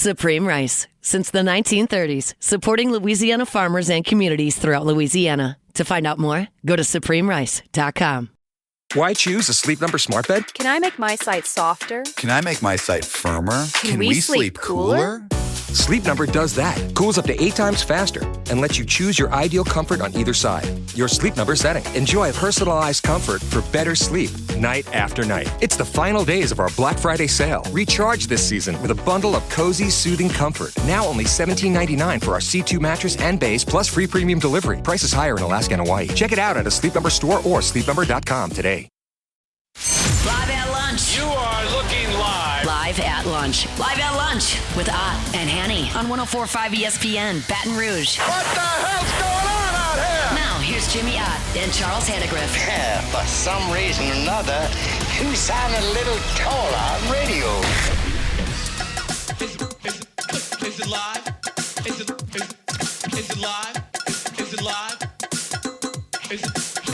Supreme Rice. Since the 1930s, supporting Louisiana farmers and communities throughout Louisiana. To find out more, go to supremerice.com. Why choose a Sleep Number smart bed? Can I make my site softer? Can I make my site firmer? Can we sleep cooler? Sleep Number does that. Cools up to 8 times faster and lets you choose your ideal comfort on either side. Your Sleep Number setting. Enjoy personalized comfort for better sleep night after night. It's the final days of our Black Friday sale. Recharge this season with a bundle of cozy, soothing comfort. Now only $17.99 for our C2 mattress and base, plus free premium delivery. Prices higher in Alaska and Hawaii. Check it out at a Sleep Number store or sleepnumber.com today. Live at lunch. You are looking live. Live at lunch. Live at lunch with Ott and Hanny on 104.5 ESPN, Baton Rouge. What the hell's going on out here? Now, here's Jimmy Ott and Charles Hannegriff. For some reason or another, you sound a little taller on radio. Is it live? Is it live? Is it live?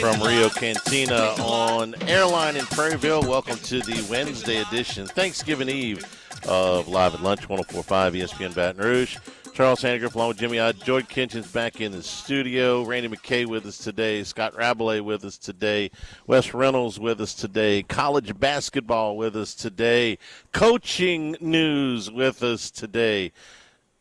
From Rio Cantina on Airline in Prairieville, welcome to the Wednesday edition, Thanksgiving Eve of Live at Lunch, 104.5 ESPN Baton Rouge. Charles Hannegriff along with Jimmy Ott. Jordan Kitchen's back in the studio. Randy McKay with us today. Scott Rabelais with us today. Wes Reynolds with us today. College basketball with us today. Coaching news with us today.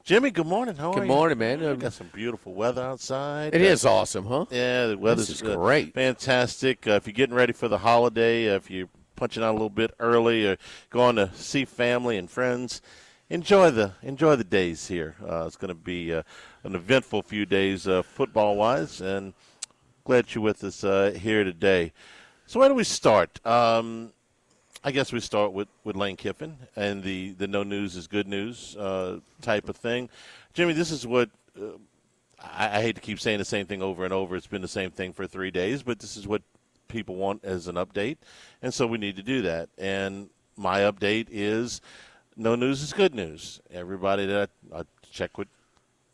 Jimmy, good morning. How are you? Good morning, man. We got some beautiful weather outside. It is awesome, huh? Yeah, the weather's This is great. Fantastic. If you're getting ready for the holiday, if you're punching out a little bit early or going to see family and friends, enjoy the days here. It's going to be an eventful few days football-wise, and glad you're with us here today. So where do we start? I guess we start with Lane Kiffin and the no news is good news type of thing. Jimmy, this is what I hate to keep saying the same thing over and over. It's been the same thing for 3 days, but this is what people want as an update, and so we need to do that. And my update is no news is good news. Everybody that I check with,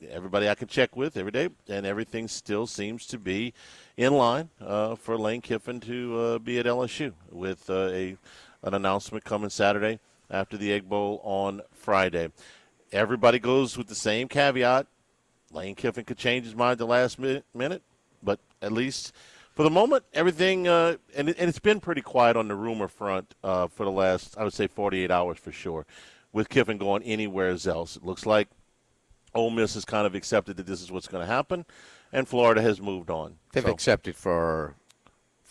everybody I can check with every day, and everything still seems to be in line for Lane Kiffin to be at LSU with an announcement coming Saturday after the Egg Bowl on Friday. Everybody goes with the same caveat. Lane Kiffin could change his mind at the last minute, but at least for the moment, everything and it's been pretty quiet on the rumor front for the last, I would say, 48 hours for sure, with Kiffin going anywhere else. It looks like Ole Miss has kind of accepted that this is what's going to happen, and Florida has moved on. They've accepted for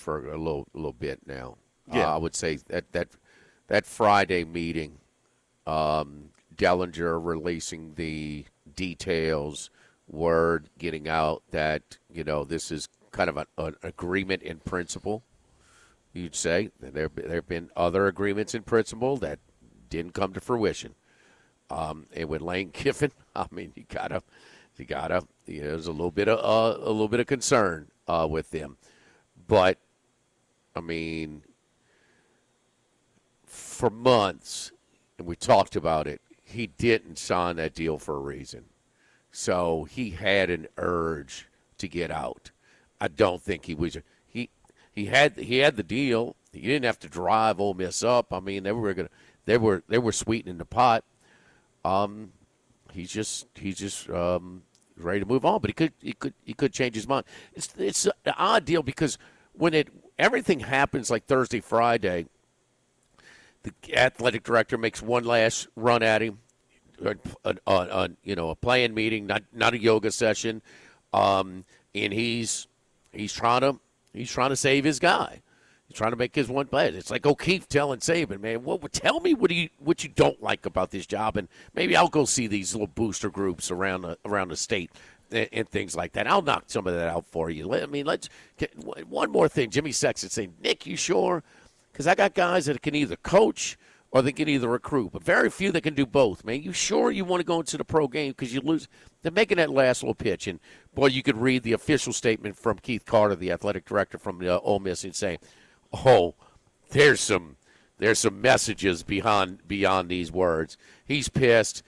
a little bit now. Yeah. I would say that Friday meeting, Dellinger releasing the details, word getting out that, this is kind of an agreement in principle, you'd say. There have been other agreements in principle that didn't come to fruition. And with Lane Kiffin, I mean, you gotta, there's a little bit of concern with them. But, I mean, for months, and we talked about it, he didn't sign that deal for a reason. So he had an urge to get out. I don't think he was. He had the deal. He didn't have to drive Ole Miss up. I mean, they were sweetening the pot. He's just ready to move on. But he could change his mind. It's an odd deal because when everything happens like Thursday, Friday, the athletic director makes one last run at him, a playing meeting, not a yoga session, and he's trying to save his guy. He's trying to make his one play. It's like O'Keefe telling Saban, man, tell me what you don't like about this job, and maybe I'll go see these little booster groups around the state and things like that. I'll knock some of that out for you. Let's get one more thing. Jimmy Sexton saying, Nick, you sure? Because I got guys that can either coach or they can either recruit, but very few that can do both, man. You sure you want to go into the pro game because you lose? They're making that last little pitch, and, boy, you could read the official statement from Keith Carter, the athletic director from Ole Miss, and saying, oh, there's some messages beyond these words. He's pissed.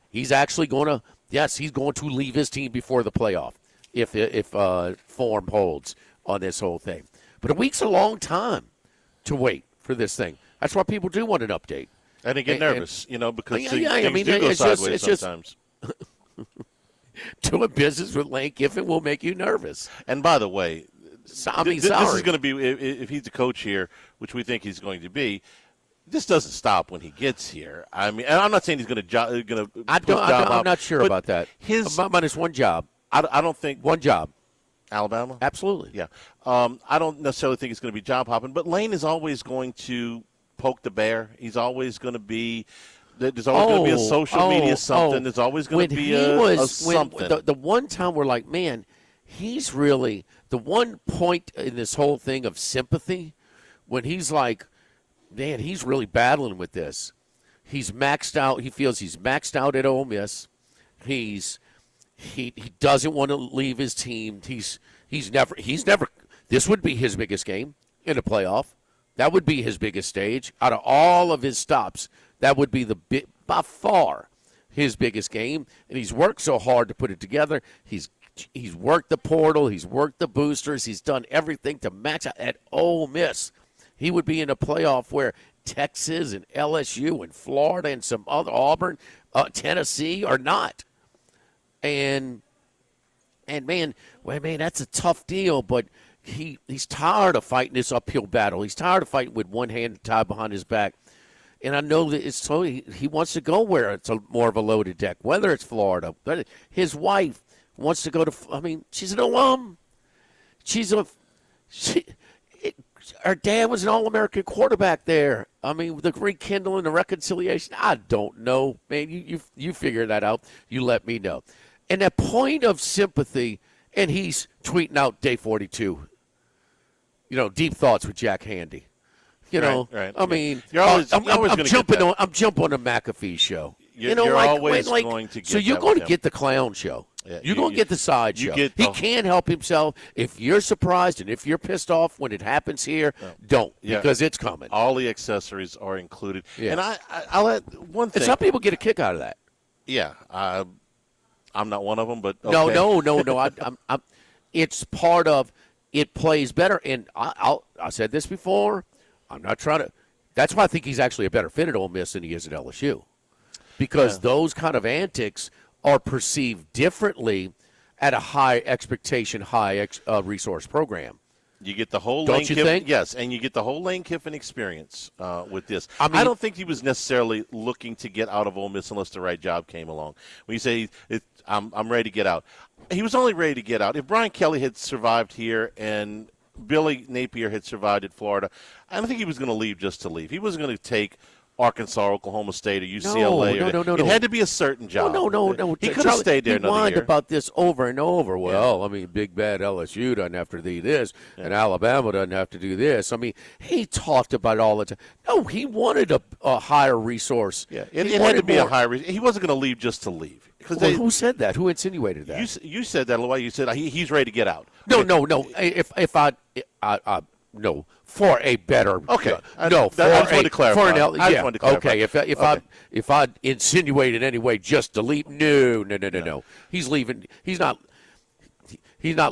He's actually going to leave his team before the playoff if form holds on this whole thing. But a week's a long time to wait for this thing. That's why people do want an update. And they get nervous, because things I mean, do go it's sideways just sometimes. Doing business with Lane Kiffin will make you nervous. And by the way, this is going to be, if he's the coach here, which we think he's going to be, this doesn't stop when he gets here. I mean, and I'm not saying he's going to I'm not sure about that. But it's one job. I don't think one job. Alabama? Absolutely. Yeah. I don't necessarily think it's going to be job hopping, but Lane is always going to poke the bear. He's always going to be – there's always going to be a social media something. There's always going to be a something. The one time we're like, man, he's really – the one point in this whole thing of sympathy when he's like, man, he's really battling with this. He's maxed out. He feels he's maxed out at Ole Miss. He doesn't want to leave his team. He's never this would be his biggest game in a playoff. That would be his biggest stage. Out of all of his stops, that would be by far his biggest game. And he's worked so hard to put it together. He's worked the portal. He's worked the boosters. He's done everything to max out at Ole Miss. He would be in a playoff where Texas and LSU and Florida and some other Auburn, Tennessee are not. And man, that's a tough deal. But he's tired of fighting this uphill battle. He's tired of fighting with one hand tied behind his back. And I know that he wants to go where it's more of a loaded deck, whether it's Florida. But his wife wants to go to. I mean, she's an alum. Her dad was an All-American quarterback there. I mean, the rekindling, the reconciliation, I don't know. Man, you figure that out. You let me know. And that point of sympathy, and he's tweeting out day 42, deep thoughts with Jack Handy. Right. I mean, I'm jumping on the McAfee show. You're always going to get so you're going to get the clown show. Yeah, you're going to get the side show. He can't help himself. If you're surprised and if you're pissed off when it happens here, don't, because it's coming. All the accessories are included. Yeah. And I'll add one thing. And some people get a kick out of that. Yeah. I'm not one of them, but okay. No. It's part of it plays better. And I said this before. I'm not trying to. That's why I think he's actually a better fit at Ole Miss than he is at LSU, because those kind of antics are perceived differently at a high expectation, high resource program. You get the whole Lane Kiffin, think? Yes, and you get the whole Lane Kiffin experience with this. I don't think he was necessarily looking to get out of Ole Miss unless the right job came along. When you say I'm ready to get out, he was only ready to get out. If Brian Kelly had survived here and Billy Napier had survived at Florida, I don't think he was going to leave just to leave. He wasn't going to take Arkansas, Oklahoma State, or UCLA. No. It had to be a certain job. No. He could have stayed there another year. He whined about this over and over. Well, I mean, big bad LSU doesn't have to do this, and Alabama doesn't have to do this. I mean, he talked about it all the time. No, he wanted a higher resource. Yeah, it had to be a higher resource. He wasn't going to leave just to leave. Who said that? Who insinuated that? You said that, Lawai. You said he's ready to get out. No. If I no, for a better. Okay. I just wanted to clarify. I just wanted to clarify. Okay. If I insinuate in any way just to leave, no. He's leaving. He's not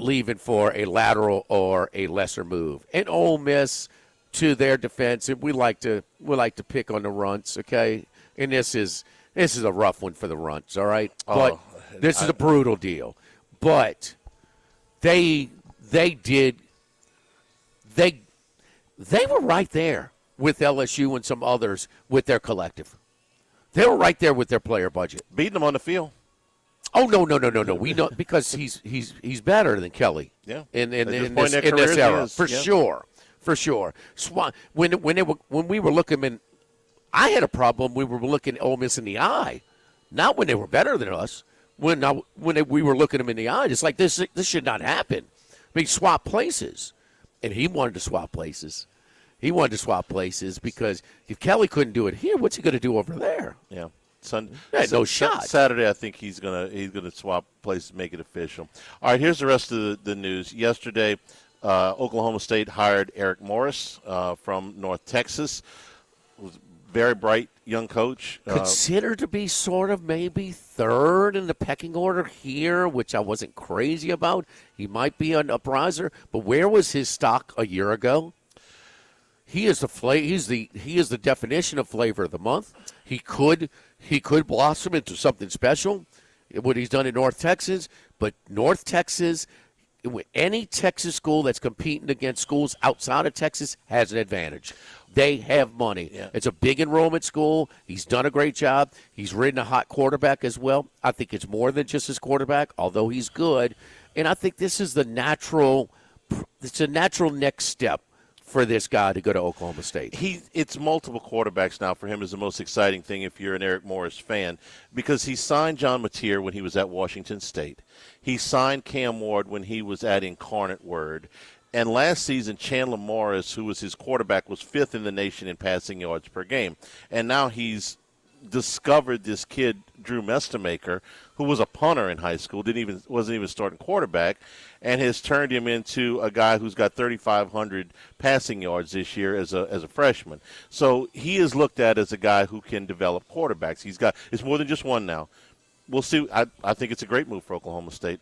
leaving for a lateral or a lesser move. And Ole Miss, to their defense, we like to pick on the runts. Okay, and this is a rough one for the runts. All right, but this is a brutal deal. But they were right there with LSU and some others with their collective. They were right there with their player budget. Beating them on the field. Oh no! We know because he's better than Kelly. Yeah. In this era, for sure. When we were looking I had a problem. We were looking Ole Miss in the eye, not when they were better than us. When we were looking them in the eye, it's like this should not happen. I mean, swap places. And he wanted to swap places. Because if Kelly couldn't do it here, what's he going to do over there? Yeah. No shot. Saturday, I think he's gonna swap places, make it official. All right, here's the rest of the news. Yesterday, Oklahoma State hired Eric Morris from North Texas. Was a very bright young coach. Considered to be sort of maybe third in the pecking order here, which I wasn't crazy about. He might be an upriser, but where was his stock a year ago? he is the definition of flavor of the month. He could blossom into something special, what he's done in North Texas. But North Texas, any Texas school that's competing against schools outside of Texas has an advantage. They have money. Yeah. It's a big enrollment school. He's done a great job. He's ridden a hot quarterback as well. I think it's more than just his quarterback, although he's good. And I think this is it's a natural next step for this guy to go to Oklahoma State. It's multiple quarterbacks now for him is the most exciting thing if you're an Eric Morris fan, because he signed John Mateer when he was at Washington State. He signed Cam Ward when he was at Incarnate Word. And last season, Chandler Morris, who was his quarterback, was 5th in the nation in passing yards per game. And now he's discovered this kid, Drew Mestamaker, who was a punter in high school, wasn't even starting quarterback, and has turned him into a guy who's got 3,500 passing yards this year as a freshman. So he is looked at as a guy who can develop quarterbacks. It's more than just one now. We'll see. I think it's a great move for Oklahoma State.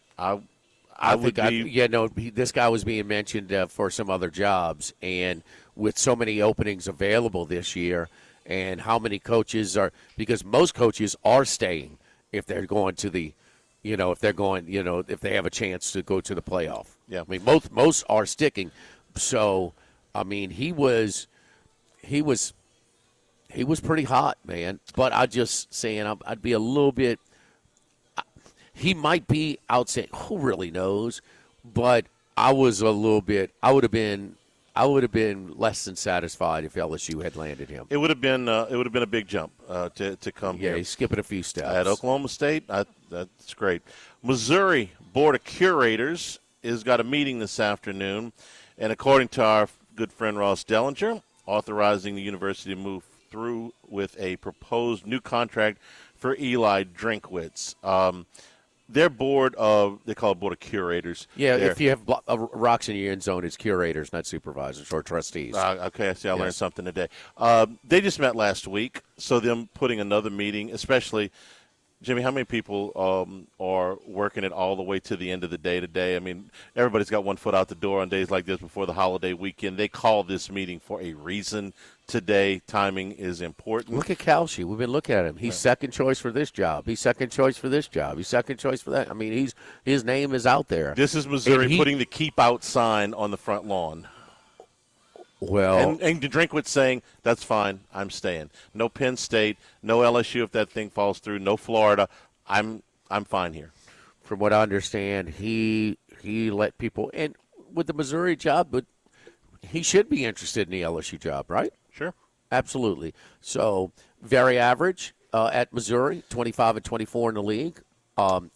This guy was being mentioned for some other jobs, and with so many openings available this year, and how many coaches are, because most coaches are staying if they're going to the, if they have a chance to go to the playoff. Yeah. I mean, most are sticking. So, I mean, he was pretty hot, man. But I just saying, I'd be a little bit. He might be outside. Who really knows? But I was a little bit. I would have been less than satisfied if LSU had landed him. It would have been a big jump to come here. Yeah, he's skipping a few steps. At Oklahoma State, that's great. Missouri Board of Curators has got a meeting this afternoon, and according to our good friend Ross Dellinger, authorizing the university to move through with a proposed new contract for Eli Drinkwitz. Their board they call it Board of Curators. Yeah, if you have rocks in your end zone, it's curators, not supervisors or trustees. Okay, I see. I learned something today. They just met last week, so them putting another meeting, especially, Jimmy, how many people are working it all the way to the end of the day today? I mean, everybody's got one foot out the door on days like this before the holiday weekend. They call this meeting for a reason today. Timing is important. Look at Kalshi. We've been looking at him. He's second choice for this job. He's second choice for this job. He's second choice for that. I mean, his name is out there. This is Missouri putting the keep out sign on the front lawn. Well, and Drinkwitz saying, that's fine, I'm staying. No Penn State, no LSU if that thing falls through, no Florida. I'm fine here. From what I understand, he let people, and with the Missouri job, but he should be interested in the LSU job, right? Sure. Absolutely. So, very average at Missouri, 25 and 24 in the league.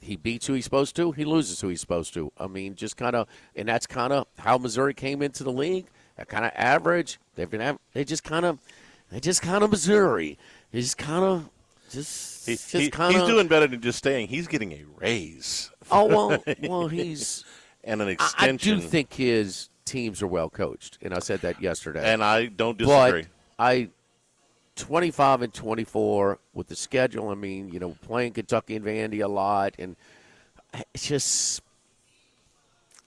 He beats who he's supposed to. He loses who he's supposed to. I mean, just kind of, and that's kind of how Missouri came into the league. That kind of average. They just kind of Missouri. He's kind of he's doing better than just staying. He's getting a raise. Oh well, he's and an extension. I do think his teams are well coached, and I said that yesterday. And I don't disagree. But 25 and 24 with the schedule. I mean, playing Kentucky and Vandy a lot, and it's just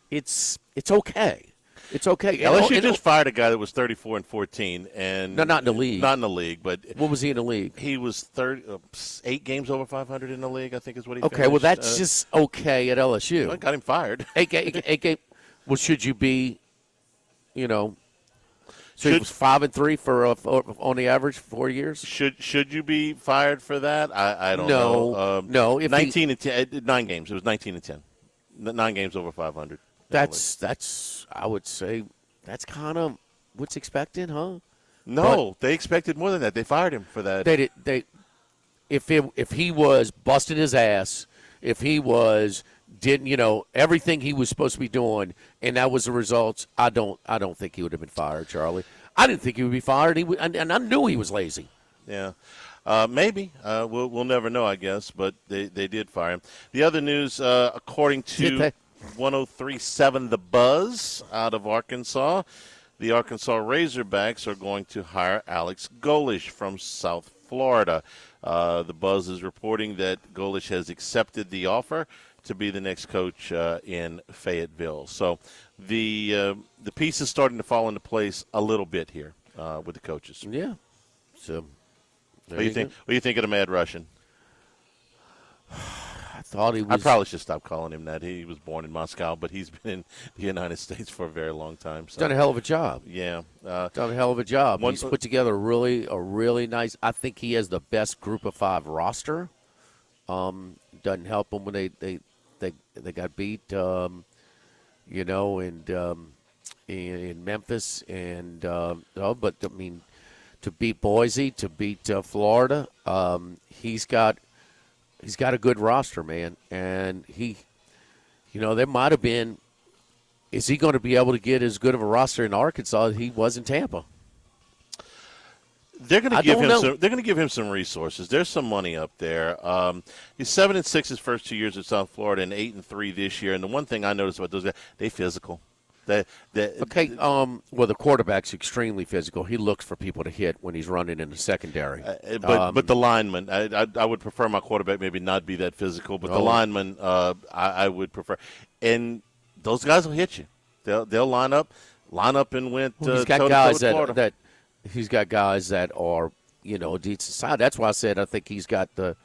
it's okay. It's okay. LSU just fired a guy that was 34 and 14, and no, not in the league. Not in the league, but what was he in the league? He was 8 games over 500 in the league, I think, is what he. Okay, finished. well that's just okay at LSU. Well, got him fired. 8 game. Well, should you be? So he was 5 and 3 for on the average 4 years. Should you be fired for that? I don't know. No. If 19 and 10, 9 games. It was 19 and 10. 9 games over 500. That's I would say that's kind of what's expected, huh? No, they expected more than that. They fired him for that. If he was busting his ass, if he was didn't everything he was supposed to be doing, and that was the results, I don't think he would have been fired, Charlie. I didn't think he would be fired. And I knew he was lazy. Yeah. Maybe. We'll never know, I guess, but they did fire him. The other news, according to 103.7 The Buzz out of Arkansas, the Arkansas Razorbacks are going to hire Alex Golish from South Florida. The Buzz is reporting that Golish has accepted the offer to be the next coach in Fayetteville. So the pieces starting to fall into place a little bit here. with the coaches. Yeah. So, What do you think? What do you think of the Mad Russian? I thought he was. I probably should stop calling him that. He was born in Moscow, but he's been in the United States for a very long time. So. Done a hell of a job. Yeah, done a hell of a job. He's put together a really nice. I think he has the best group of 5 roster. Doesn't help them when they got beat, in Memphis, and but I mean, to beat Boise, to beat Florida, he's got a good roster, man, and there might have been. Is he going to be able to get as good of a roster in Arkansas as he was in Tampa? They're going to give him some. They're going to give him some resources. There's some money up there. He's 7-6 his first 2 years at South Florida, and 8-3 this year. And the one thing I noticed about those guys, they physical. Well, the quarterback's extremely physical. He looks for people to hit when he's running in the secondary. But the lineman, I would prefer my quarterback maybe not be that physical. But the lineman, I would prefer. And those guys will hit you. They'll line up and went. He's got guys that he's got guys that are decent side. That's why I said I think he's got the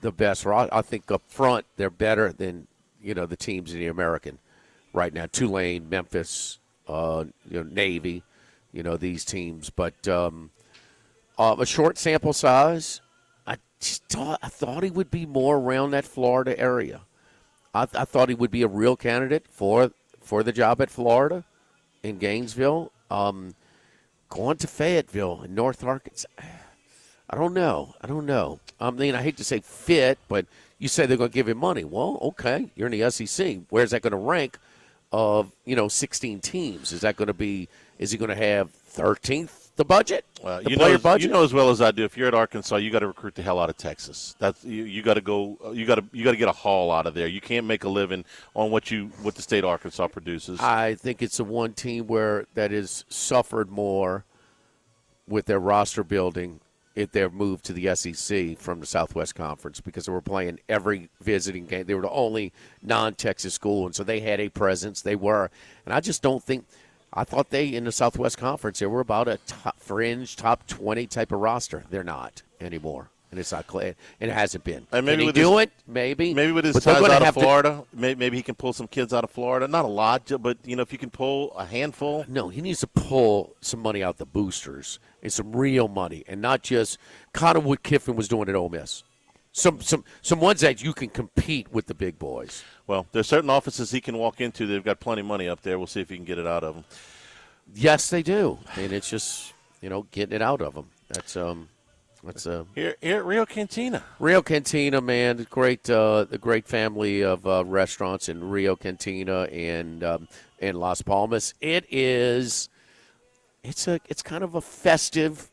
best roster. I think up front they're better than the teams in the American right now. Tulane, Memphis, Navy, these teams. But a short sample size. I thought he would be more around that Florida area. I thought he would be a real candidate for the job at Florida in Gainesville. Going to Fayetteville in North Arkansas, I don't know. I mean, I hate to say fit, but you say they're going to give him money. Well, okay, you're in the SEC. Where's that going to rank of 16 teams? Is he going to have 13th the budget? Budget? You know as well as I do. If you're at Arkansas, you got to recruit the hell out of Texas. That's you got to go. You got to get a haul out of there. You can't make a living on what the state of Arkansas produces. I think it's the one team that has suffered more with their roster building if they're moved to the SEC from the Southwest Conference, because they were playing every visiting game. They were the only non-Texas school, and so they had a presence. They were, and I just don't think. I thought in the Southwest Conference, they were about a fringe top 20 type of roster. They're not anymore, and it's not clear. And it hasn't been. And maybe Can he do it? Maybe. Maybe with his ties out of Florida, maybe he can pull some kids out of Florida. Not a lot, but if you can pull a handful. No, he needs to pull some money out the boosters and some real money, and not just kind of what Kiffin was doing at Ole Miss. Some ones that you can compete with the big boys. Well, there's certain offices he can walk into. They've got plenty of money up there. We'll see if he can get it out of them. Yes, they do, and it's just getting it out of them. That's here at Rio Cantina. Rio Cantina, man, the great family of restaurants in Rio Cantina and Las Palmas. It's kind of a festive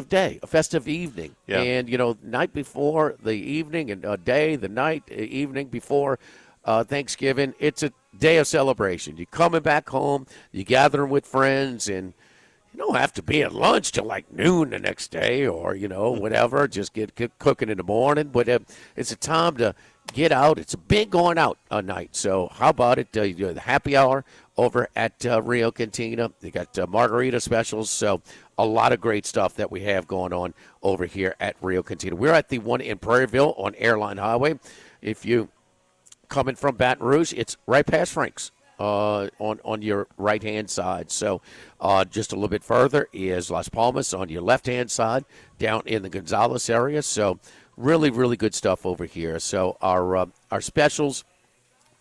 day, a festive evening. Yeah. And, night before the evening and evening before Thanksgiving, it's a day of celebration. You're coming back home, you're gathering with friends, and you don't have to be at lunch till like noon the next day or, whatever. Just get cooking in the morning. But it's a time to get out. It's a big going out night. So how about it? You do the happy hour over at Rio Cantina. They got margarita specials. So a lot of great stuff that we have going on over here at Rio Cantina. We're at the one in Prairieville on Airline Highway. If you coming from Baton Rouge, it's right past Frank's on your right-hand side. So just a little bit further is Las Palmas on your left-hand side down in the Gonzales area. So really, really good stuff over here. So our specials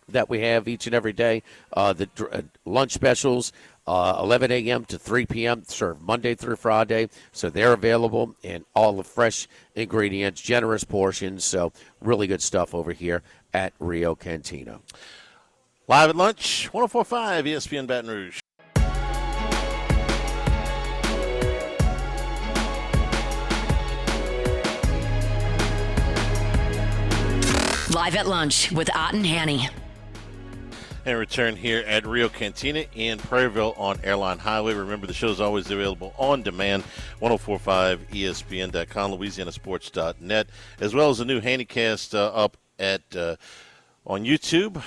that we have each and every day, the lunch specials, 11 a.m. to 3 p.m., served Monday through Friday. So they're available in all the fresh ingredients, generous portions. So really good stuff over here at Rio Cantina. Live at lunch, 104.5 ESPN Baton Rouge. Live at lunch with Ott and Hanny. And return here at Rio Cantina in Prairieville on Airline Highway. Remember, the show is always available on demand, 1045ESPN.com, LouisianaSports.net, as well as the new Handycast up at on YouTube.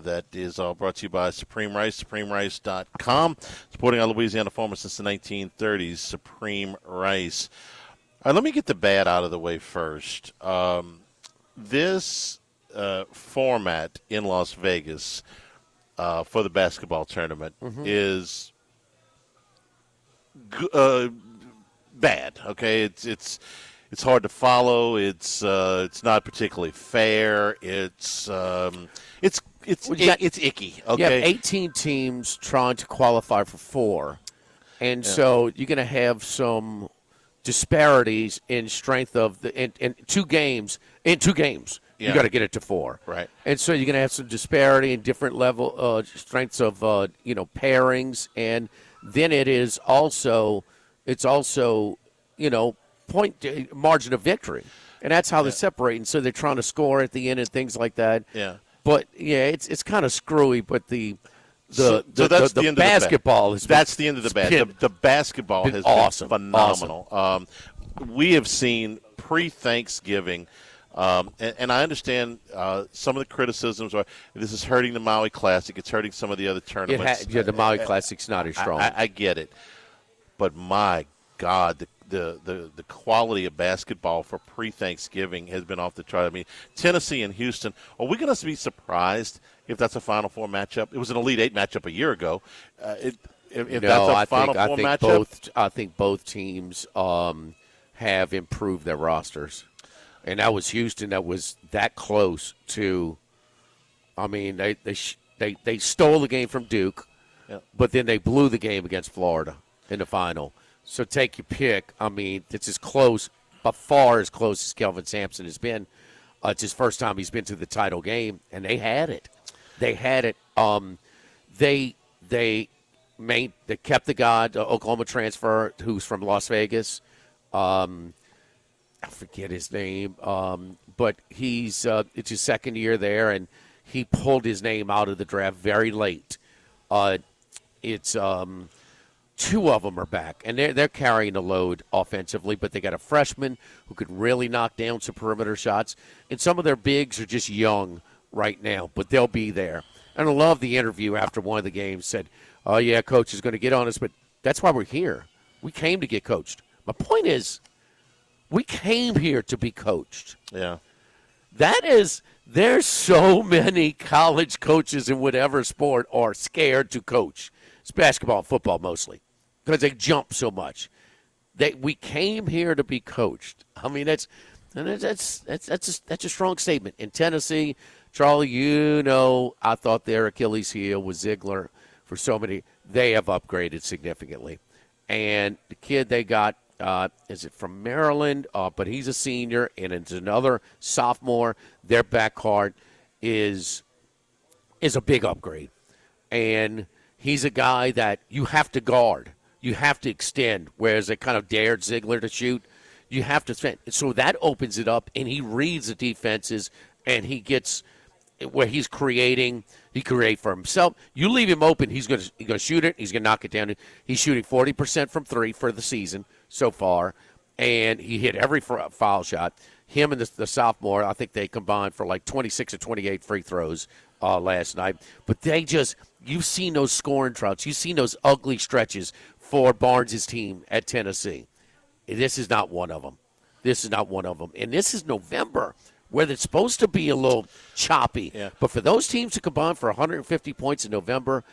That is all brought to you by Supreme Rice, SupremeRice.com. Supporting our Louisiana farmers since the 1930s, Supreme Rice. All right, let me get the bad out of the way first. This format in Las Vegas for the basketball tournament is bad. Okay, it's hard to follow. It's not particularly fair. It's icky. Okay, you have 18 teams trying to qualify for 4, and so you're going to have some disparities in strength of in 2 games. In 2 games, you got to get it to 4. Right. And so you're going to have some disparity in different level strengths of pairings, and then it's also point margin of victory, and that's how they're separating. So they're trying to score at the end and things like that. Yeah. But it's kind of screwy. But the that's the end basketball of the that's the end of the bad. The basketball has awesome. been phenomenal. Awesome. We have seen pre-Thanksgiving, and I understand some of the criticisms are this is hurting the Maui Classic. It's hurting some of the other tournaments. The Maui Classic's not as strong. I get it, but my God, the quality of basketball for pre-Thanksgiving has been off the chart. I mean, Tennessee and Houston, are we going to be surprised if that's a Final Four matchup? It was an Elite Eight matchup a year ago. If that's a Final Four matchup? I think both teams have improved their rosters. And that was Houston that was that close to – I mean, they stole the game from Duke, but then they blew the game against Florida in the final. So take your pick. I mean, it's as close, by far as close as Kelvin Sampson has been. It's his first time he's been to the title game, and they had it. They had it. They kept the guy, the Oklahoma transfer, who's from Las Vegas. I forget his name, but he's it's his second year there, and he pulled his name out of the draft very late. It's 2 of them are back, and they're carrying the load offensively, but they got a freshman who could really knock down some perimeter shots, and some of their bigs are just young right now, but they'll be there. And I love the interview after one of the games said, oh, yeah, coach is going to get on us, but that's why we're here. We came to get coached. My point is, we came here to be coached. Yeah. There's so many college coaches in whatever sport are scared to coach. It's basketball and football mostly because they jump so much. We came here to be coached. I mean, that's a strong statement. In Tennessee, Charlie, I thought their Achilles heel was Ziegler for so many. They have upgraded significantly. And the kid they got, is it from Maryland? But he's a senior, and it's another sophomore. Their backcourt is a big upgrade. And he's a guy that you have to guard. You have to extend, whereas they kind of dared Ziegler to shoot. You have to spend. So that opens it up, and he reads the defenses, and he gets where he's creating. He create for himself. You leave him open, he's going to shoot it. He's going to knock it down. He's shooting 40% from 3 for the season so far, and he hit every foul shot. Him and the sophomore, I think they combined for like 26 or 28 free throws last night. But you've seen those scoring droughts. You've seen those ugly stretches for Barnes' team at Tennessee. This is not one of them. And this is November, where it's supposed to be a little choppy. Yeah. But for those teams to combine for 150 points in November,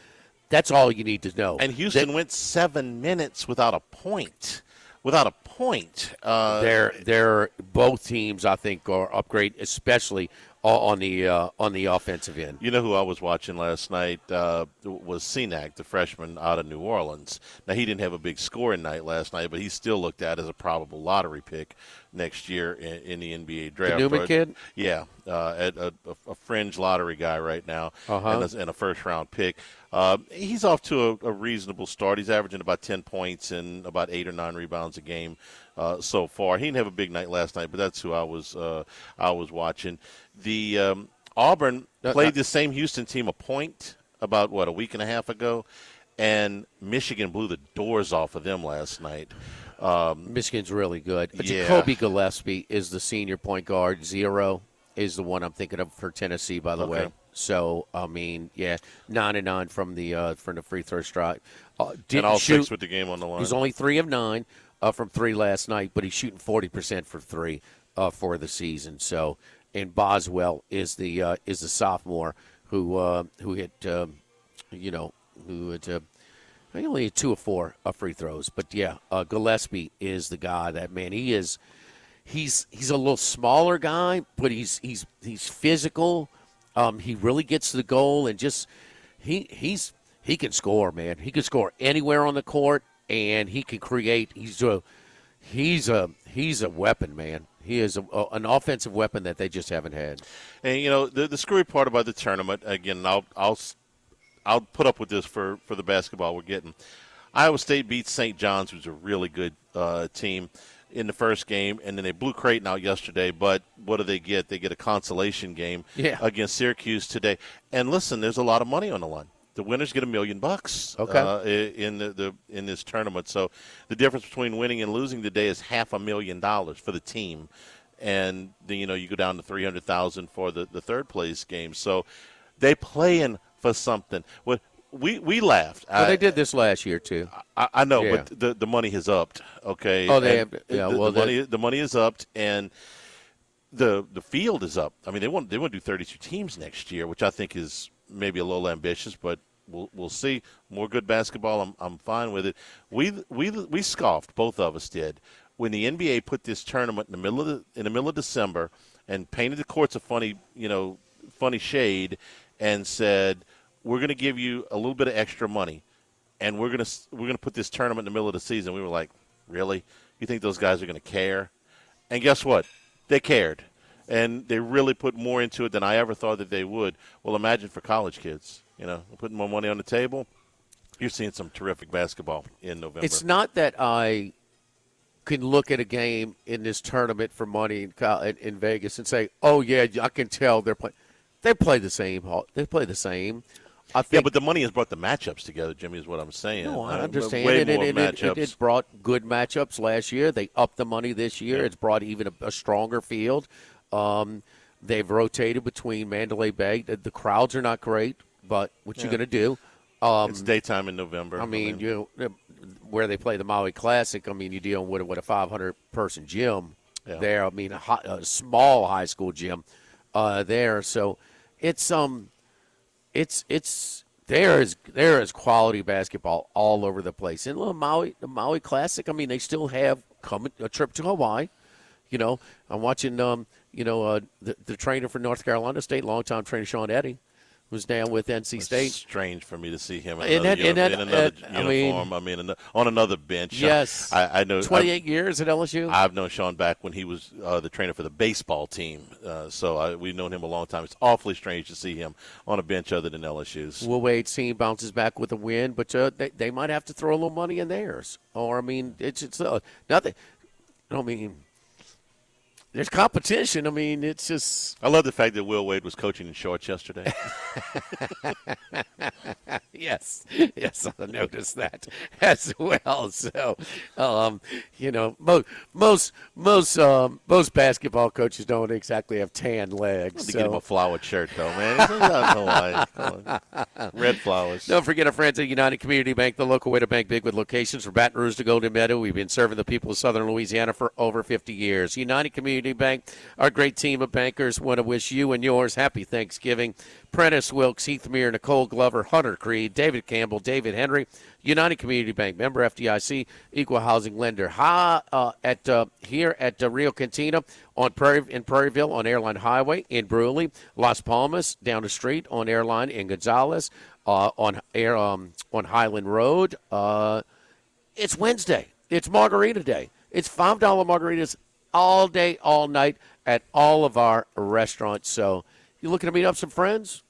that's all you need to know. And Houston went 7 minutes without a point. They're both teams, I think, are upgrade, especially on the offensive end. You know who I was watching last night was Senac, the freshman out of New Orleans. Now, he didn't have a big scoring night last night, but he still looked at as a probable lottery pick next year in the NBA draft. The Newman kid? Yeah, a fringe lottery guy right now, and a first-round pick. He's off to a reasonable start. He's averaging about 10 points and about 8 or 9 rebounds a game so far. He didn't have a big night last night, but that's who I was watching. The Auburn played the same Houston team about a week and a half ago, and Michigan blew the doors off of them last night. Michigan's really good. Jacoby Gillespie is the senior point guard, 0. is the one I'm thinking of for Tennessee, by the Okay. way. So, I mean, yeah, 9-9 from the free throw strike. And Didn't all shoot. 6 with the game on the line. He's only 3 of 9 from 3 last night, but he's shooting 40% for 3 for the season. So, and Boswell is the sophomore who hit he only had 2 of 4 free throws. But yeah, Gillespie is the guy. That man, he's a little smaller guy, but he's physical. He really gets to the goal and just he can score, man. He can score anywhere on the court, and he can create. He's a weapon, man. He is an offensive weapon that they just haven't had. And the screwy part about the tournament, again, I'll put up with this for the basketball we're getting. Iowa State beats St. John's, who's a really good team, in the first game, and then they blew Creighton out yesterday. But what do they get? They get a consolation game against Syracuse today. And listen, there's a lot of money on the line. The winners get $1 million in this tournament. So the difference between winning and losing today is $500,000 for the team, and then you go down to $300,000 for the third place game. So they playing for something. What we laughed. Well, they did this last year too. I know, but the money has upped. Okay. Oh, they have. Yeah. The money is upped, and the field is up. I mean, they want to do 32 teams next year, which I think is maybe a little ambitious, but we'll see. More good basketball. I'm fine with it. We scoffed, both of us did, when the NBA put this tournament in the middle of December and painted the courts a funny shade and said, we're going to give you a little bit of extra money, and we're going to put this tournament in the middle of the season. We were like, really? You think those guys are going to care? And guess what? They cared, and they really put more into it than I ever thought that they would. Well, imagine for college kids, putting more money on the table. You're seeing some terrific basketball in November. It's not that I can look at a game in this tournament for money in Vegas and say, oh, yeah, I can tell they're playing. They play the same. They play the same. I think, but the money has brought the matchups together, Jimmy, is what I'm saying. No, I understand way it. More matchups. It brought good matchups last year. They upped the money this year. It's brought even a stronger field. They've rotated between Mandalay Bay. The crowds are not great, but what you going to do? It's daytime in November. I mean, where they play the Maui Classic, I mean, you're dealing with a 500-person gym there. I mean, a small high school gym there. So there is quality basketball all over the place. And the Maui Classic, I mean, they still have a trip to Hawaii. I'm watching the trainer for North Carolina State, longtime trainer Sean Eddy, who's down with NC State. It's strange for me to see him in another uniform. On another bench. Yes. I know. 28 years at LSU. I've known Sean back when he was the trainer for the baseball team. We've known him a long time. It's awfully strange to see him on a bench other than LSU's. We'll wait, see him bounces back with a win, but they might have to throw a little money in theirs. Or, I mean, it's nothing. I mean, there's competition. I mean, it's just. I love the fact that Will Wade was coaching in shorts yesterday. Yes, I noticed that as well. So, most basketball coaches don't exactly have tan legs. To get him a flowered shirt, though, man. I don't know why. Red flowers. Don't forget our friends at United Community Bank, the local way to bank big with locations from Baton Rouge to Golden Meadow. We've been serving the people of Southern Louisiana for over 50 years. United Community Bank, our great team of bankers, want to wish you and yours happy Thanksgiving. Prentice Wilkes, Heath Meir, Nicole Glover, Hunter Creed, David Campbell, David Henry, United Community Bank, member FDIC, equal housing lender. Here at Rio Cantina in Prairieville on Airline Highway, in Brewley, Las Palmas, down the street on Airline in Gonzales, on Highland Road. It's Wednesday. It's Margarita Day. It's $5 margaritas all day, all night at all of our restaurants. So you looking to meet up some friends?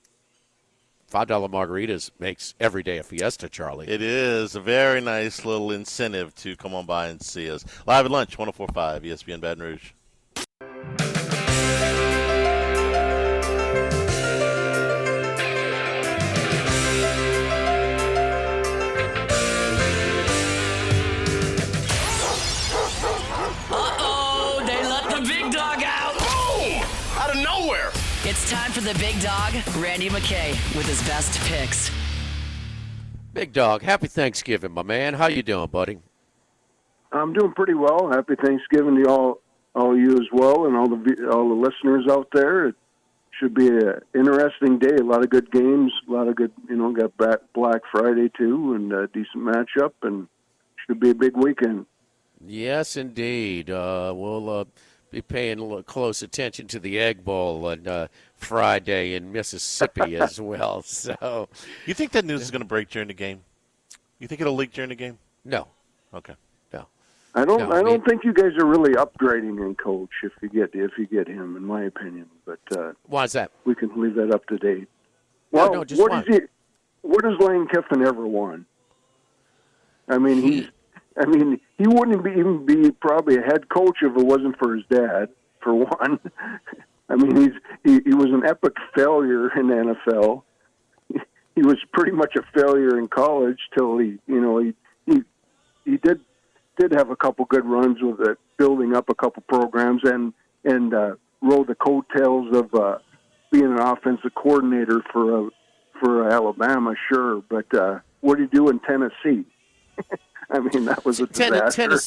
$5 margaritas makes every day a fiesta, Charlie. It is a very nice little incentive to come on by and see us. Live at lunch, 104.5 ESPN Baton Rouge. Out of nowhere. It's time for the big dog, Randy McKay, with his best picks. Big dog, happy Thanksgiving, my man. How you doing, buddy? I'm doing pretty well. Happy Thanksgiving to all you as well, and all the listeners out there. It should be an interesting day. A lot of good games. A lot of good, got Black Friday too, and a decent matchup, and should be a big weekend. Yes, indeed. We'll be paying a little close attention to the Egg Bowl on Friday in Mississippi as well. So, you think that news is going to break during the game? You think it'll leak during the game? No. Okay. No. I don't think you guys are really upgrading in coach if you get him, in my opinion. But why is that? We can leave that up to date. Well, no, just what has Lane Kiffin ever won? I mean, he wouldn't even be probably a head coach if it wasn't for his dad, for one. I mean, he was an epic failure in the NFL. He was pretty much a failure in college till he did have a couple good runs with it, building up a couple programs and rode the coattails of being an offensive coordinator for Alabama, sure. But what did he do in Tennessee? I mean, that was a disaster.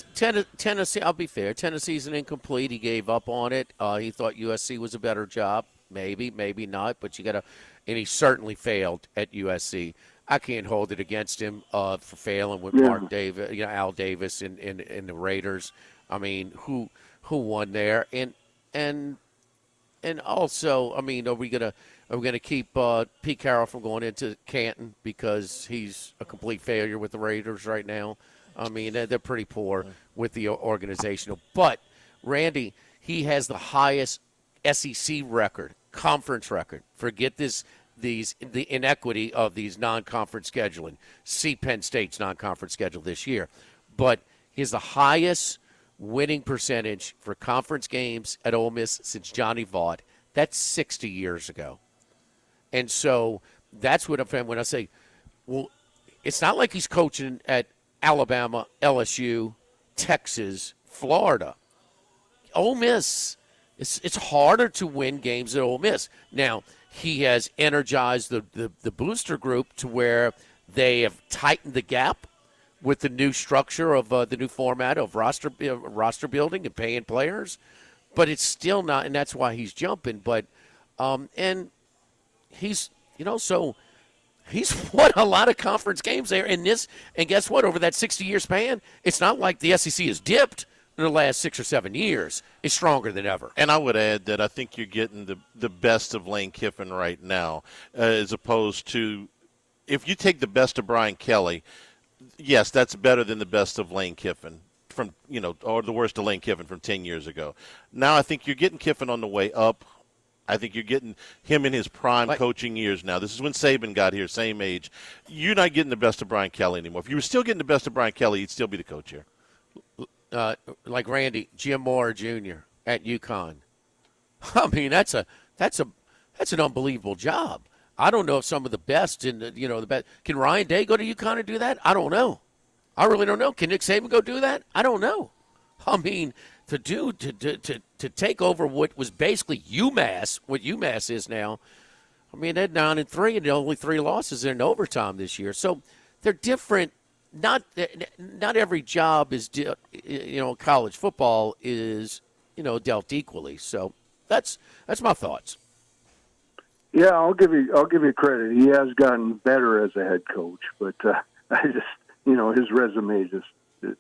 Tennessee, I'll be fair. Tennessee's an incomplete. He gave up on it. He thought USC was a better job. Maybe not. But and he certainly failed at USC. I can't hold it against him for failing with Mark Davis, Al Davis in the Raiders. I mean, who won there? And also, I mean, are we gonna keep Pete Carroll from going into Canton because he's a complete failure with the Raiders right now? I mean, they're pretty poor with the organizational. But Randy, he has the highest SEC record, conference record. Forget the inequity of these non-conference scheduling. See Penn State's non-conference schedule this year. But he has the highest winning percentage for conference games at Ole Miss since Johnny Vaught. That's 60 years ago. And so that's what I'm saying when I say, well, it's not like he's coaching at Alabama, LSU, Texas, Florida. Ole Miss, it's harder to win games at Ole Miss. Now, he has energized the booster group to where they have tightened the gap with the new structure of the new format of roster building and paying players. But it's still not, and that's why he's jumping. But and he's so he's won a lot of conference games there in this. And guess what? Over that 60-year span, it's not like the SEC has dipped in the last 6 or 7 years. It's stronger than ever. And I would add that I think you're getting the best of Lane Kiffin right now, as opposed to if you take the best of Brian Kelly. Yes, that's better than the best of Lane Kiffin from or the worst of Lane Kiffin from 10 years ago. Now I think you're getting Kiffin on the way up. I think you're getting him in his prime coaching years now. This is when Saban got here, same age. You're not getting the best of Brian Kelly anymore. If you were still getting the best of Brian Kelly, he'd still be the coach here. Like Randy, Jim Moore Jr. at UConn. I mean, that's an unbelievable job. I don't know if some of the best the best. Can Ryan Day go to UConn and do that? I don't know. I really don't know. Can Nick Saban go do that? I don't know. I mean, to take over what was basically UMass, what UMass is now. I mean, they're 9-3 and only 3 losses in overtime this year. So they're different. Not every job is college football is dealt equally. So that's my thoughts. Yeah, I'll give you credit. He has gotten better as a head coach, but I just his resume just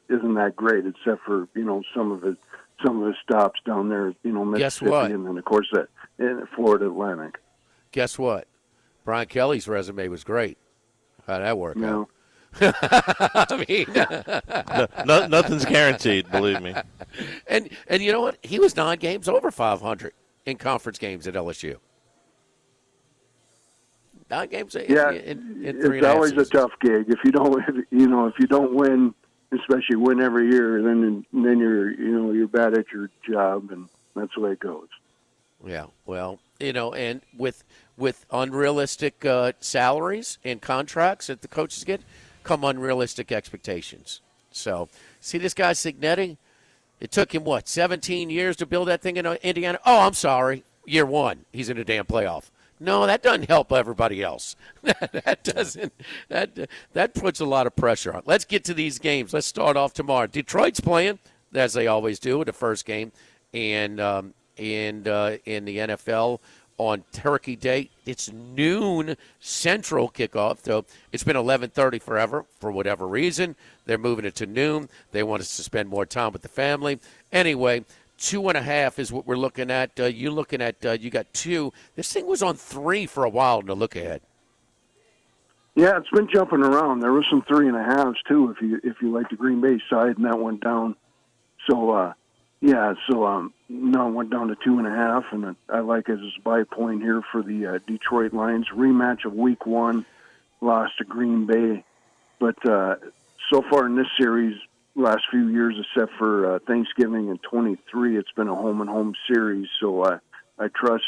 isn't that great, except for some of his stops down there, Mississippi, and then of course in Florida Atlantic. Guess what? Brian Kelly's resume was great. How'd that work out? I mean, nothing's guaranteed, believe me. And you know what? He was 9 games over 500 in conference games at LSU. 9 games in 3.5 it's always seasons. a tough gig. If you don't win, especially win every year, then you're bad at your job, and that's the way it goes. Yeah, well, and with unrealistic salaries and contracts that the coaches get, come unrealistic expectations. So, see this guy Signetti? It took him 17 years to build that thing in Indiana? Oh, I'm sorry. year one, he's in a damn playoff. No, that doesn't help everybody else. That doesn't. That puts a lot of pressure on. Let's get to these games. Let's start off tomorrow. Detroit's playing, as they always do, in the first game, and in the NFL on Turkey Day. It's noon Central kickoff, so it's been 11:30 forever for whatever reason. They're moving it to noon. They want us to spend more time with the family. Anyway, 2.5 is what we're looking at. You got 2. This thing was on 3 for a while in the look ahead. Yeah, it's been jumping around. There was some 3.5s too, if you like the Green Bay side, and that went down. So now it went down to 2.5, and I like it as a buy point here for the Detroit Lions rematch of Week 1, lost to Green Bay, but so far in this series, last few years, except for Thanksgiving in 23, it's been a home-and-home series. So I trust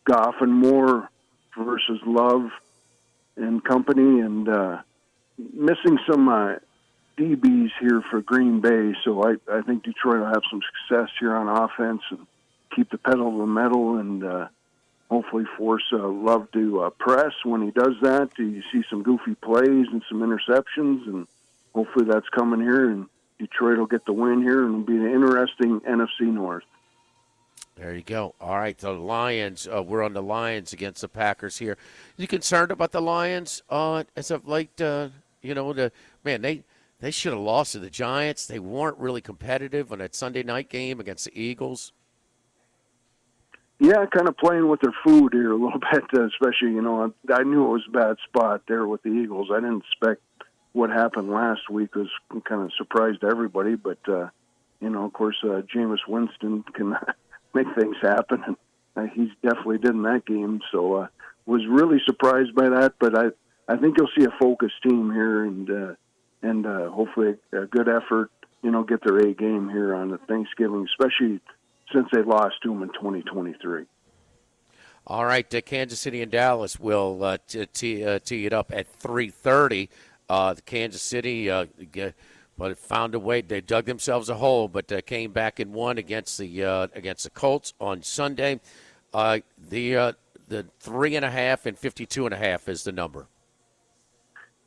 Goff and Moore versus Love and company, and missing some DBs here for Green Bay. So I think Detroit will have some success here on offense and keep the pedal to the metal, and hopefully force Love to press. When he does that, you see some goofy plays and some interceptions, and hopefully that's coming here, and Detroit will get the win here, and it'll be an interesting NFC North. There you go. All right, the Lions. We're on the Lions against the Packers here. You concerned about the Lions as of late? They should have lost to the Giants. They weren't really competitive on that Sunday night game against the Eagles. Yeah, kind of playing with their food here a little bit, especially, I knew it was a bad spot there with the Eagles. I didn't expect what happened last week. Was kind of surprised everybody, but, of course, Jameis Winston can make things happen, and he's definitely did in that game. So was really surprised by that, but I think you'll see a focused team here, and hopefully a good effort, get their A game here on the Thanksgiving, especially since they lost to them in 2023. All right, Kansas City and Dallas will tee it up at 3:30. Kansas City but found a way. They dug themselves a hole, but came back and won against the Colts on Sunday. The 3.5 and 52.5 is the number.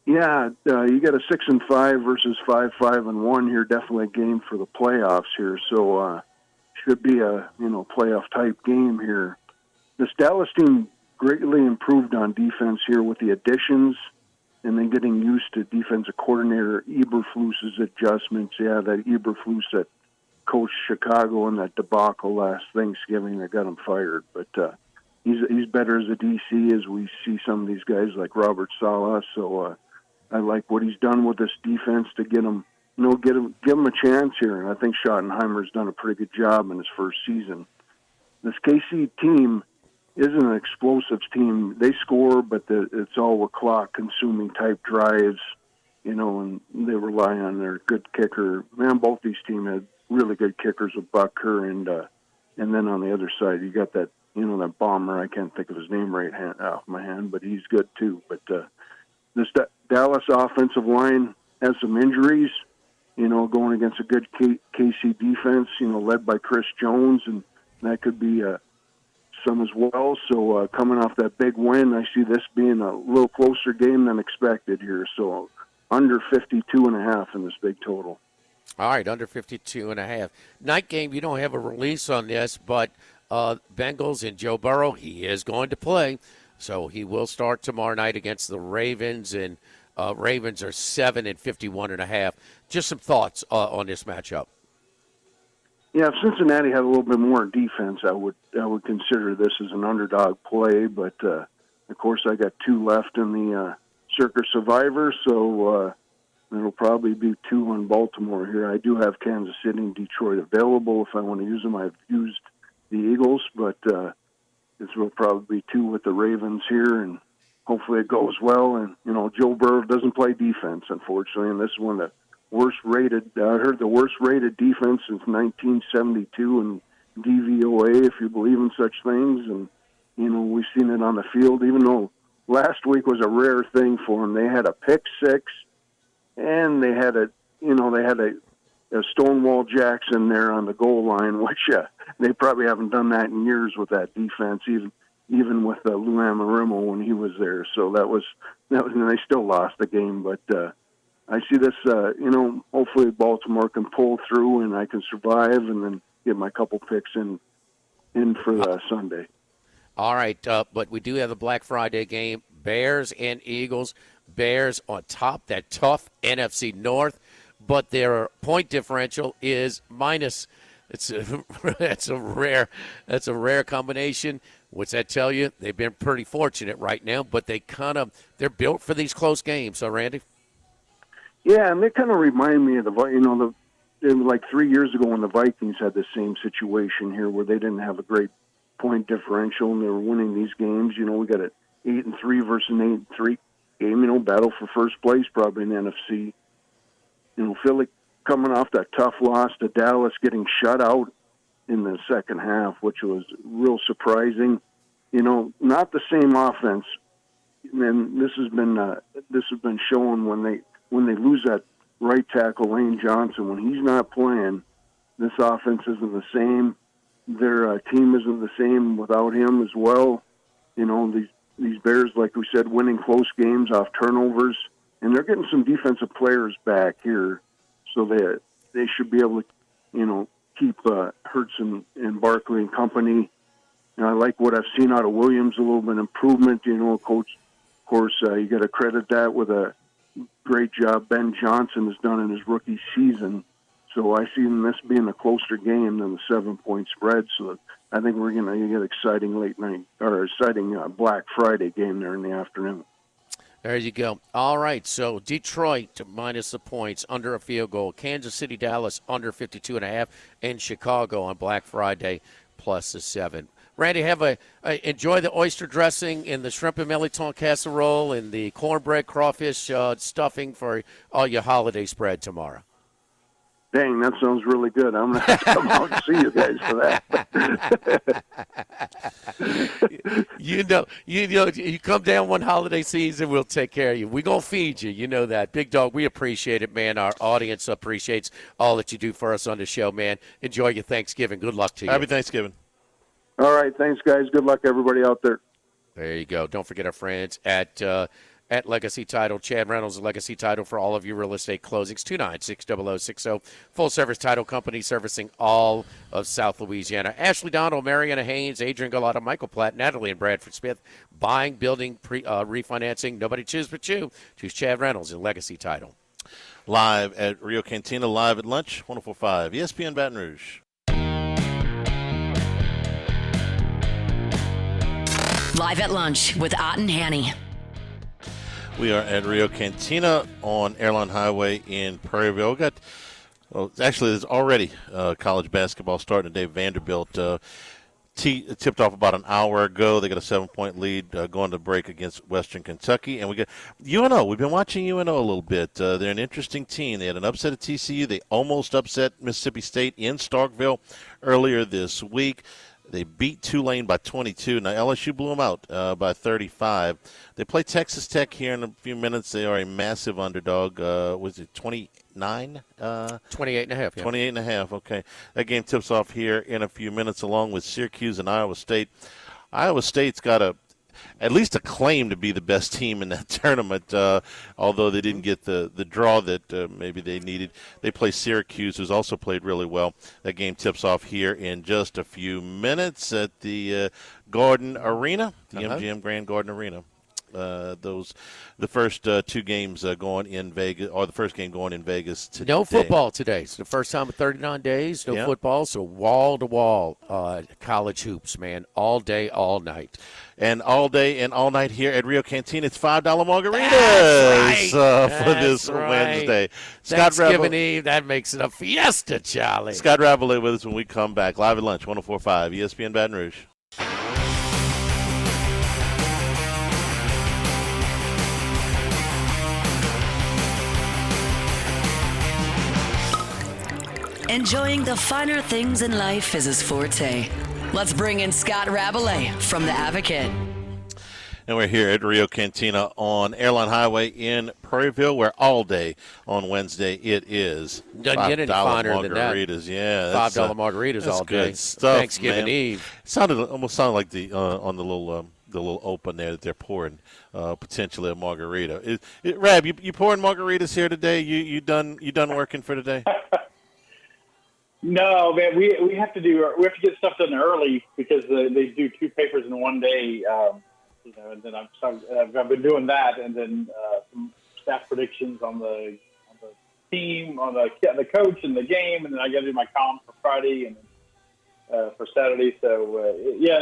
Yeah, you got a 6-5 versus 5-5-1 here. Definitely a game for the playoffs here. So should be a playoff type game here. This Dallas team greatly improved on defense here with the additions, and then getting used to defensive coordinator Eberflus's adjustments. Yeah, that Eberflus that coached Chicago in that debacle last Thanksgiving that got him fired. But he's better as a DC as we see some of these guys like Robert Saleh. So I like what he's done with this defense to get him, give him a chance here. And I think Schottenheimer's done a pretty good job in his first season. This KC team isn't an explosive team. They score, but it's all with clock-consuming type drives, and they rely on their good kicker. Man, both these teams had really good kickers with Bucker, and then on the other side, you got that, that bomber. I can't think of his name off my hand, but he's good too. But this Dallas offensive line has some injuries, going against a good KC defense, led by Chris Jones, and that could be some as well. So coming off that big win, I see this being a little closer game than expected here. So under 52.5 in this big total. All right, under 52.5. Night game, you don't have a release on this, but Bengals and Joe Burrow, he is going to play. So he will start tomorrow night against the Ravens, and Ravens are 7 and 51.5. Just some thoughts on this matchup. Yeah, if Cincinnati had a little bit more defense, I would consider this as an underdog play. But of course, I got 2 left in the Circus Survivor, so it'll probably be 2 on Baltimore here. I do have Kansas City and Detroit available if I want to use them. I've used the Eagles, but this will probably be 2 with the Ravens here, and hopefully it goes well. And Joe Burrow doesn't play defense, unfortunately, and this is one of the worst rated. I heard the worst rated defense since 1972 in DVOA, if you believe in such things. And we've seen it on the field. Even though last week was a rare thing for them, they had a pick 6, and they had a Stonewall Jackson there on the goal line, which they probably haven't done that in years with that defense, even with Lou Anarumo when he was there. So that was, and they still lost the game. But I see this, hopefully Baltimore can pull through and I can survive and then get my couple picks in for Sunday. All right, but we do have the Black Friday game, Bears and Eagles. Bears on top, that tough NFC North, but their point differential is minus. That's a rare combination. What's that tell you? They've been pretty fortunate right now, but they're built for these close games. So, Randy? Yeah, and they kind of remind me of it was like 3 years ago when the Vikings had the same situation here where they didn't have a great point differential and they were winning these games. We got an 8-3 versus an 8-3 game, battle for first place probably in the NFC. Philly coming off that tough loss to Dallas, getting shut out in the second half, which was real surprising. Not the same offense. And this has been shown when they lose that right tackle Lane Johnson. When he's not playing, this offense isn't the same. Their team isn't the same without him as well. These Bears, like we said, winning close games off turnovers, and they're getting some defensive players back here, so they should be able to, keep Hurts and Barkley and company. And I like what I've seen out of Williams, a little bit of improvement. Coach, of course, you got to credit that with a great job Ben Johnson has done in his rookie season. So I see this being a closer game than the 7-point spread. So I think we're going to get exciting Black Friday game there in the afternoon. There you go. All right, so Detroit minus the points, under a field goal. Kansas City, Dallas under 52.5, and Chicago on Black Friday plus the 7. Randy, enjoy the oyster dressing and the shrimp and melon casserole and the cornbread crawfish stuffing for all your holiday spread tomorrow. Dang, that sounds really good. I'm going to have to come out and see you guys for that. You come down one holiday season, we'll take care of you. We're going to feed you. You know that. Big Dog, we appreciate it, man. Our audience appreciates all that you do for us on the show, man. Enjoy your Thanksgiving. Good luck to you. Happy Thanksgiving. All right, thanks, guys. Good luck, everybody out there. There you go. Don't forget our friends at Legacy Title. Chad Reynolds, Legacy Title for all of your real estate closings. 296-0060. Full-service title company servicing all of South Louisiana. Ashley Donald, Mariana Haynes, Adrian Galata, Michael Platt, Natalie and Bradford Smith. Buying, building, refinancing. Nobody choose but you. Choose Chad Reynolds in Legacy Title. Live at Rio Cantina, live at lunch, 104.5 ESPN Baton Rouge. Live at lunch with Ott and Hanny. We are at Rio Cantina on Airline Highway in Prairieville. There's already college basketball starting today. Vanderbilt tipped off about an hour ago. They got a 7-point lead going to break against Western Kentucky. And we got UNO. We've been watching UNO a little bit. They're an interesting team. They had an upset at TCU. They almost upset Mississippi State in Starkville earlier this week. They beat Tulane by 22. Now, LSU blew them out by 35. They play Texas Tech here in a few minutes. They are a massive underdog. Was it 29? 28.5. Yeah. 28.5, okay. That game tips off here in a few minutes along with Syracuse and Iowa State. Iowa State's got at least a claim to be the best team in that tournament, although they didn't get the draw that maybe they needed. They play Syracuse, who's also played really well. That game tips off here in just a few minutes at the Garden Arena, the MGM Grand Garden Arena. The first two games going in Vegas, or the first game going in Vegas today. No football today. It's the first time in 39 days. No football, so wall-to-wall college hoops, man, all day, all night. And all day and all night here at Rio Cantina, it's $5 margaritas for this Wednesday. Thanksgiving Eve, that makes it a fiesta, Charlie. Scott Ravelli with us when we come back. Live at lunch, 104.5 ESPN Baton Rouge. Enjoying the finer things in life is his forte. Let's bring in Scott Ravelli from The Advocate. And we're here at Rio Cantina on Airline Highway in Prairieville, where all day on Wednesday it is Doesn't get any finer than that. margaritas. Yeah, $5 margaritas all day. Good stuff, Thanksgiving man. Eve. Almost sounded like the on the little open there that they're pouring potentially a margarita. Rab, you pouring margaritas here today? You done working for today? No, man. We have to get stuff done early because they do 2 papers in one day. And then I've been doing that, and then some staff predictions on the team, on the coach and the game, and then I got to do my column for Friday and for Saturday. So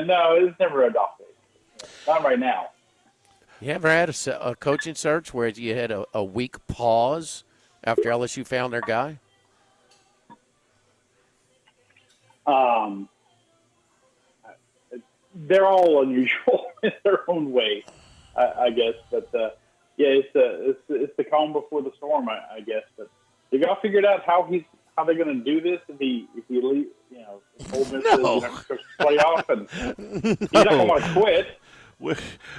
no, it's never a off day. Not right now. You ever had a coaching search where you had a week pause after LSU found their guy? They're all unusual in their own way, I guess. But it's the calm before the storm, I guess. But they got to figure out how they're going to do this if he leaves, Ole Miss is playoff, and he's not going to want to quit.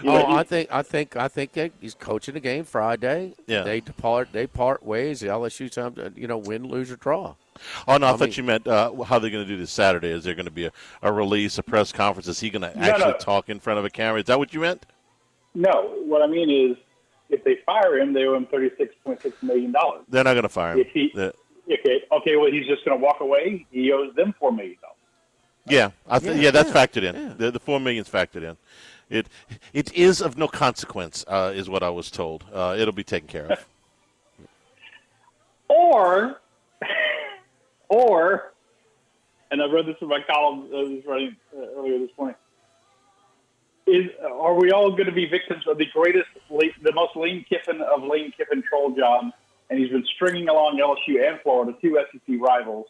I think that he's coaching the game Friday. Yeah. They part ways. The LSU time to win, lose, or draw. Oh no, I thought you meant how they're going to do this Saturday. Is there going to be a release, a press conference? Is he going to actually talk in front of a camera? Is that what you meant? No, what I mean is, if they fire him, they owe him $36.6 million. They're not going to fire him. Well, he's just going to walk away. He owes them $4 million. Yeah, that's factored in. Yeah. The $4 million's factored in. It is of no consequence, is what I was told. It'll be taken care of. Or, and I read this in my column I was writing earlier this morning. Are we all going to be victims of the most Lane Kiffin of Lane Kiffin troll jobs? And he's been stringing along LSU and Florida, 2 SEC rivals,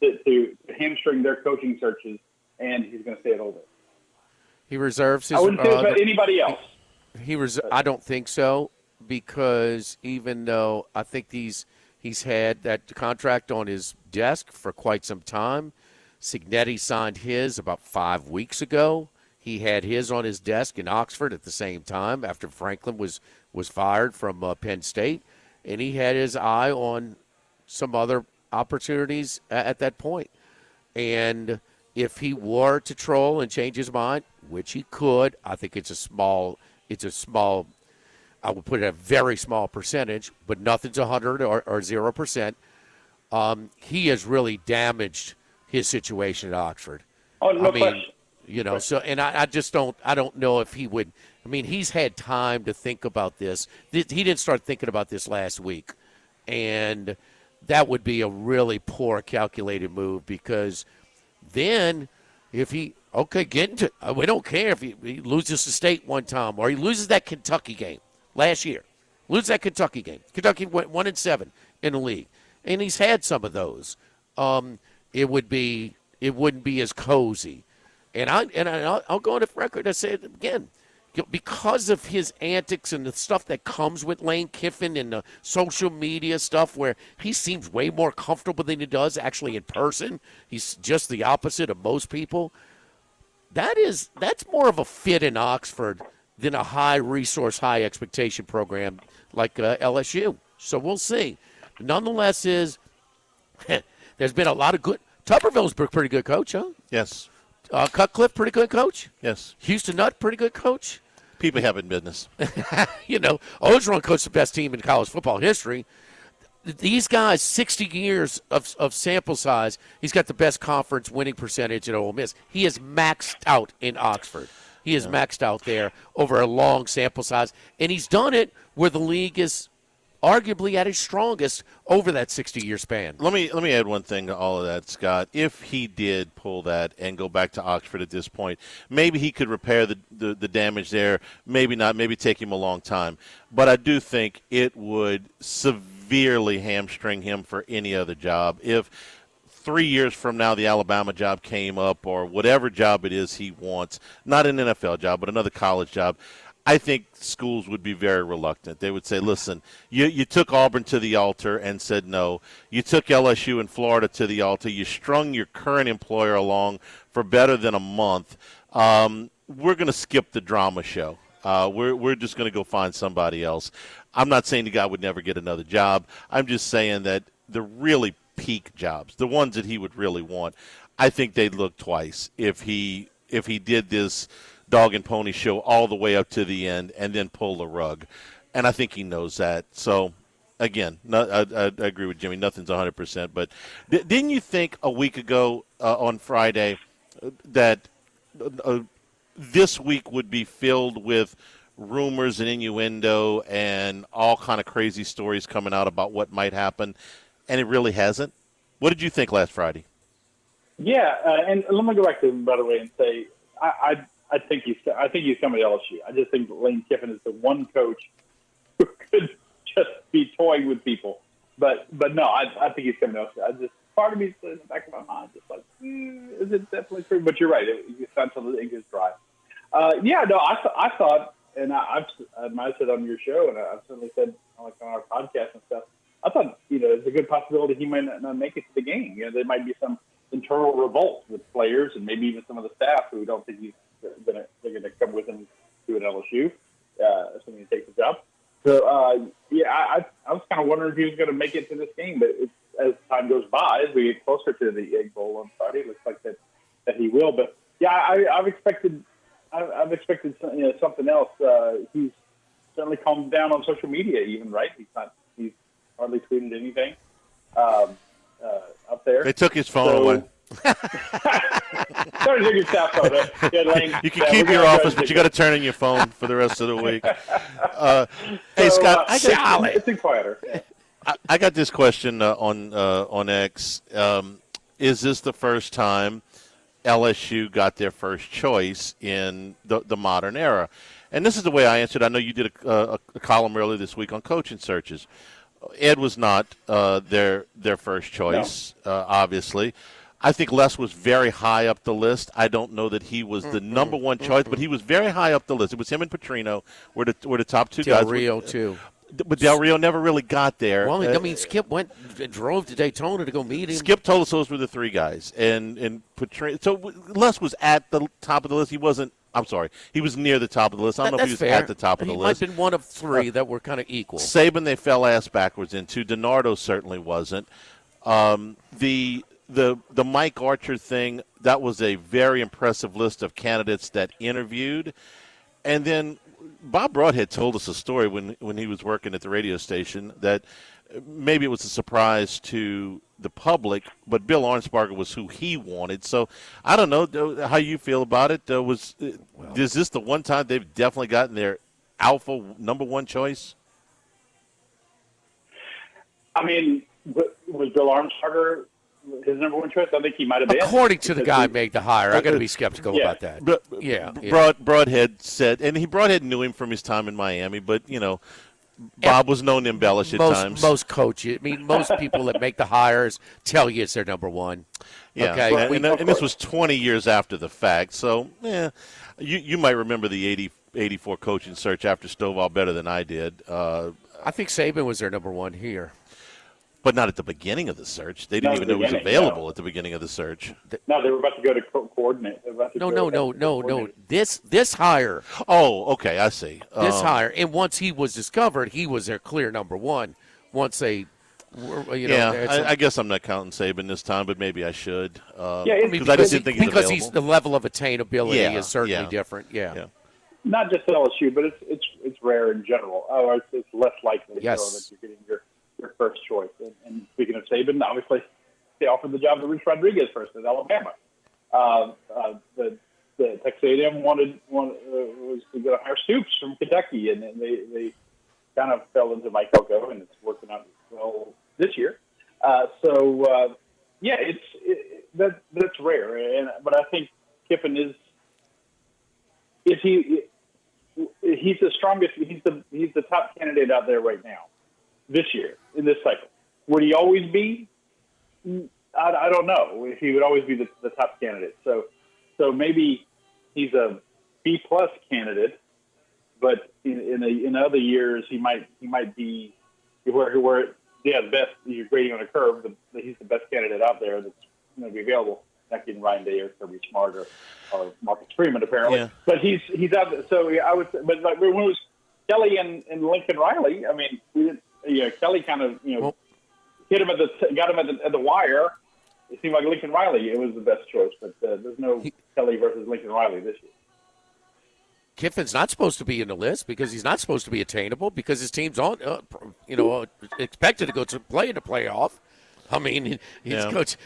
to hamstring their coaching searches, and he's going to stay at Ole Miss. He reserves his. I wouldn't say it about anybody else. I don't think so, because even though I think he's had that contract on his desk for quite some time. Signetti signed his about 5 weeks ago. He had his on his desk in Oxford at the same time after Franklin was fired from Penn State, and he had his eye on some other opportunities at that point. And if he were to troll and change his mind, which he could, I think it's a small. I would put it at a very small percentage, but nothing's 100 or 0%. He has really damaged his situation at Oxford. Oh, no question. So, and I don't know if he would. I mean, he's had time to think about this. He didn't start thinking about this last week, and that would be a really poor calculated move, because then if we don't care if he loses to State one time or he loses that Kentucky game last year. Lose that Kentucky game. Kentucky went 1-7 in the league, and he's had some of those. It wouldn't be as cozy. And I'll go on the record. I say it again, because of his antics and the stuff that comes with Lane Kiffin and the social media stuff, where he seems way more comfortable than he does actually in person. He's just the opposite of most people. That's more of a fit in Oxford than a high-resource, high-expectation program like LSU. So we'll see. Nonetheless, there's been a lot of good – Tuberville's a pretty good coach, huh? Yes. Cutcliffe, pretty good coach? Yes. Houston Nutt, pretty good coach? People have in business. Orgeron coached the best team in college football history. These guys, 60 years of sample size, he's got the best conference winning percentage at Ole Miss. He is maxed out in Oxford. He is maxed out there over a long sample size, and he's done it where the league is arguably at its strongest over that 60-year span. Let me add one thing to all of that, Scott. If he did pull that and go back to Oxford at this point, maybe he could repair the damage there. Maybe not. Maybe take him a long time. But I do think it would severely hamstring him for any other job. If 3 years from now the Alabama job came up, or whatever job it is he wants, not an NFL job but another college job, I think schools would be very reluctant. They would say, listen, you took Auburn to the altar and said no. You took LSU and Florida to the altar. You strung your current employer along for better than a month. We're going to skip the drama show. We're just going to go find somebody else. I'm not saying the guy would never get another job. I'm just saying that the really peak jobs, the ones that he would really want, I think they'd look twice if he did this dog and pony show all the way up to the end and then pull the rug. And I think he knows that. So, again, I agree with Jimmy. Nothing's 100%. But didn't you think a week ago on Friday that this week would be filled with rumors and innuendo and all kind of crazy stories coming out about what might happen, and it really hasn't? What did you think last Friday? Yeah, and let me go back to him, by the way, and say I think he's coming to LSU. I just think Lane Kiffin is the one coach who could just be toying with people. But no, I think he's coming to LSU. I just, part of me is in the back of my mind, just like, is it definitely true? But you're right. It's not until the ink is dry. I thought, and I've said on your show, and I've certainly said on our podcast and stuff, I thought, there's a good possibility he might not make it to the game. There might be some internal revolt with players and maybe even some of the staff who don't think they're going to come with him to an LSU, assuming he takes the job. So, I was kind of wondering if he was going to make it to this game, but as time goes by, as we get closer to the Egg Bowl on Friday, it looks like that he will. But yeah, I've expected something else. He's certainly calmed down on social media, even, right? He's hardly tweeted anything up there. They took his phone away. Sorry to take your staff phone. You can keep your office, but you got to turn in your phone for the rest of the week. Hey, Scott, it's quieter. I got this question on X. Is this the first time LSU got their first choice in the modern era? And this is the way I answered. I know you did a column earlier this week on coaching searches. Ed was not their first choice, obviously. I think Les was very high up the list. I don't know that he was the number one choice, but he was very high up the list. It was him and Petrino were the top two guys. Del Rio, too. But Del Rio never really got there. Well, Skip drove to Daytona to go meet him. Skip told us those were the three guys. And Petrino. So Les was at the top of the list. He wasn't. I'm sorry. He was near the top of the list. I don't know if he was at the top of the list. He might have been one of three that were kind of equal. Saban, they fell ass backwards into. DiNardo certainly wasn't. The Mike Archer thing, that was a very impressive list of candidates that interviewed. And then Bob Broadhead told us a story when he was working at the radio station that maybe it was a surprise to the public, but Bill Arnsparger was who he wanted. So I don't know how you feel about it. Is this the one time they've definitely gotten their alpha number one choice? I mean, was Bill Arnsparger his number one choice? I think he might have been. According to the guy who made the hire. I got to be skeptical about that. Broadhead said, and Broadhead knew him from his time in Miami, but, Bob was known to embellish at times. Most coaches, most people that make the hires tell you it's their number one. Yeah, okay? And this was 20 years after the fact. So, you might remember the 84 coaching search after Stovall better than I did. I think Saban was their number one here. But not at the beginning of the search. They didn't even know it was available at the beginning of the search. No, they were about to go to coordinate. No. This hire. Oh, okay, I see. This hire. And once he was discovered, he was their clear number one. Once they I guess I'm not counting Saban this time, but maybe I should. Because I just didn't think he's the level of attainability is certainly different. Yeah. Not just LSU, but it's rare in general. It's less likely that you're getting your first choice. And speaking of Saban, obviously they offered the job to Rich Rodriguez first at Alabama. The Texas A&M was going to hire Stoops from Kentucky, and they kind of fell into Mike Elko, and it's working out well this year. That's rare. But I think Kiffin he's the strongest. He's the top candidate out there right now. This year, in this cycle. Would he always be? I don't know if he would always be the top candidate. So maybe he's a B-plus candidate, but in other years he might be where the best. You're grading on a curve. He's the best candidate out there that's going to be available. not getting Ryan Day or Kirby Smart or Marcus Freeman apparently. Yeah. But he's out there. So I would say, but like when it was Kelly and Lincoln Riley, I mean, we didn't, Kelly kind of hit him got him at the wire. It seemed like Lincoln Riley it was the best choice, but there's no Kelly versus Lincoln Riley this year. Kiffin's not supposed to be in the list because he's not supposed to be attainable because his team's on, expected to go to play in the playoff. I mean, he's coach,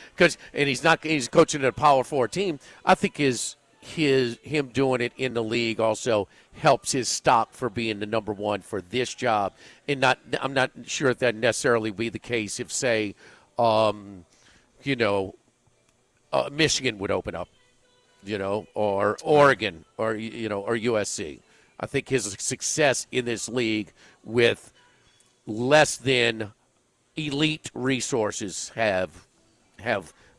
and he's coaching a Power 4 team. I think him doing it in the league also helps his stock for being the number one for this job. And I'm not sure if that necessarily be the case if, say, Michigan would open up, or Oregon, or or USC. I think his success in this league with less than elite resources have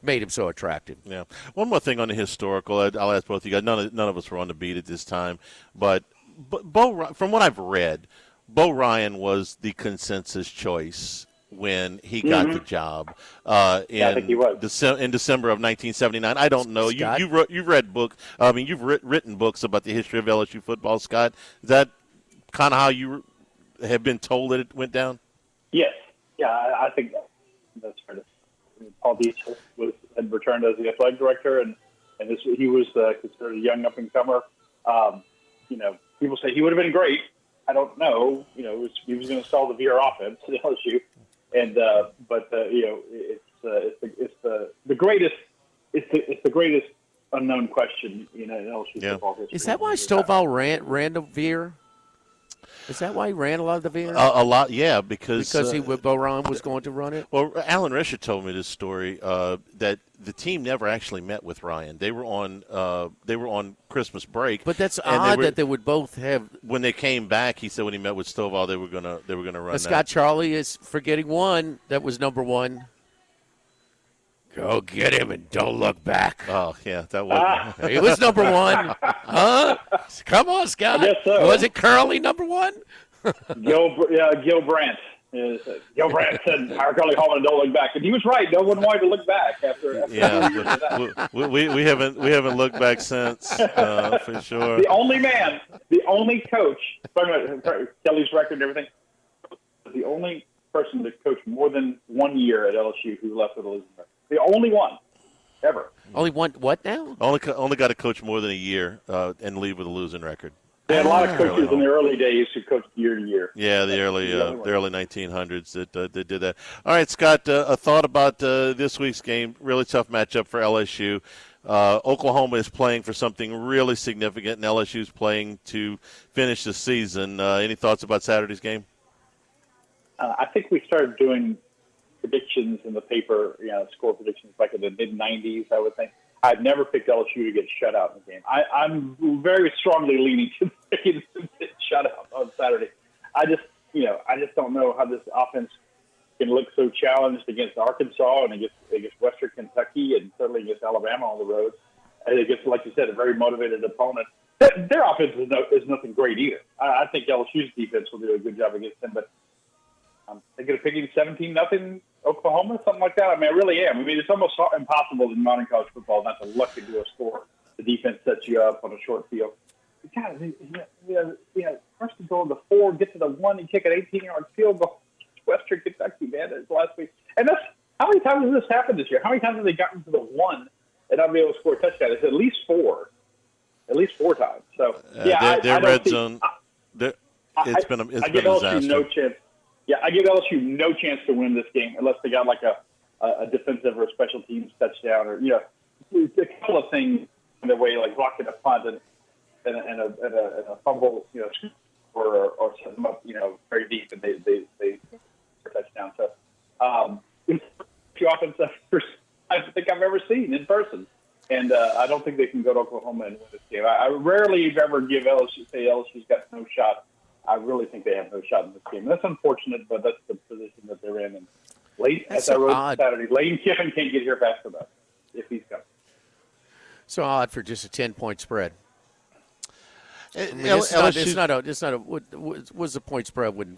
made him so attractive. Yeah. One more thing on the historical. I'll ask both of you guys. None of us were on the beat at this time, but from what I've read, Bo Ryan was the consensus choice when he got the job I think he was. in December of 1979. I don't know. You've read books. I mean, you've written books about the history of LSU football, Scott. Is that kind of how you have been told that it went down? Yes. Yeah, I think that's fair. Paul Dietz had returned as the athletic director, and he was considered a young up-and-comer. People say he would have been great. I don't know. He was going to sell the VR offense at LSU, and it's the greatest unknown question in LSU football history. Is that why Stovall ran the veer? Is that why he ran a lot of the veer? A lot, yeah, because Bo Ryan was going to run it. Well, Alan Risher told me this story that the team never actually met with Ryan. They were on Christmas break. But that's odd that they would both have. When they came back, he said when he met with Stovall, they were gonna run. But Scott Charlie is forgetting one that was number one. Go get him and don't look back. Oh, yeah, that was. He was number one. Huh? Come on, Scott. I guess so. Was it Curly number one? Gil Brandt. Gil Brandt said, "Hire Curly Hallman and don't look back," and he was right. No one wanted to look back after we haven't looked back since for sure. The only coach. Kelly's record and everything. The only person to coach more than 1 year at LSU who left with a losing record. The only one ever. Only one. What now? Only got to coach more than a year and leave with a losing record. They had a lot of coaches in the early days who coached year to year. Yeah, the early 1900s that did that. All right, Scott, a thought about this week's game. Really tough matchup for LSU. Oklahoma is playing for something really significant, and LSU is playing to finish the season. Any thoughts about Saturday's game? I think we started doing predictions in the paper, score predictions back in the mid-'90s, I would think. I've never picked LSU to get shut out in the game. I'm very strongly leaning to get shut out on Saturday. I just don't know how this offense can look so challenged against Arkansas and against Western Kentucky and certainly against Alabama on the road. And against, like you said, a very motivated opponent. Their offense is nothing great either. I think LSU's defense will do a good job against them, but I'm thinking of picking 17-0 Oklahoma, something like that. I mean, I really am. I mean, it's almost impossible in modern college football not to luck into a score. The defense sets you up on a short field. God, first to go to the 4, get to the 1, and kick an 18-yard field goal. Western Kentucky, man, that's last week. And that's how many times has this happened this year? How many times have they gotten to the 1 and not be able to score a touchdown? It's at least 4. At least 4 times. So, their red zone. It's been a disaster. No chance. Yeah, I give LSU no chance to win this game unless they got like a defensive or special teams touchdown or a couple of things in the way, like blocking a punt and a fumble, or set them up, very deep and they for a touchdown. So it's the offense I think I've ever seen in person, and I don't think they can go to Oklahoma and win this game. I rarely ever give LSU's got no shot. I really think they have no shot in this game. That's unfortunate, but that's the position that they're in. And as I wrote Saturday, Lane Kiffin can't get here fast enough if he's coming. So odd for just a 10-point spread. It's not a. What was the point spread when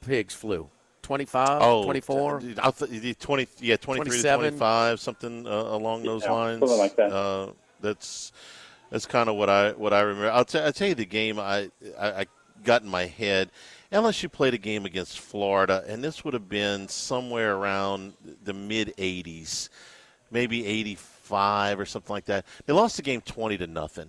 Pigs flew? 25, 24? 20, yeah, 23 27. to 25, something along those lines. Something like that. That's kind of what I remember. I'll tell you the game I got in my head. LSU played a game against Florida, and this would have been somewhere around the mid 80s, maybe 85 or something like that. They lost the game 20-0.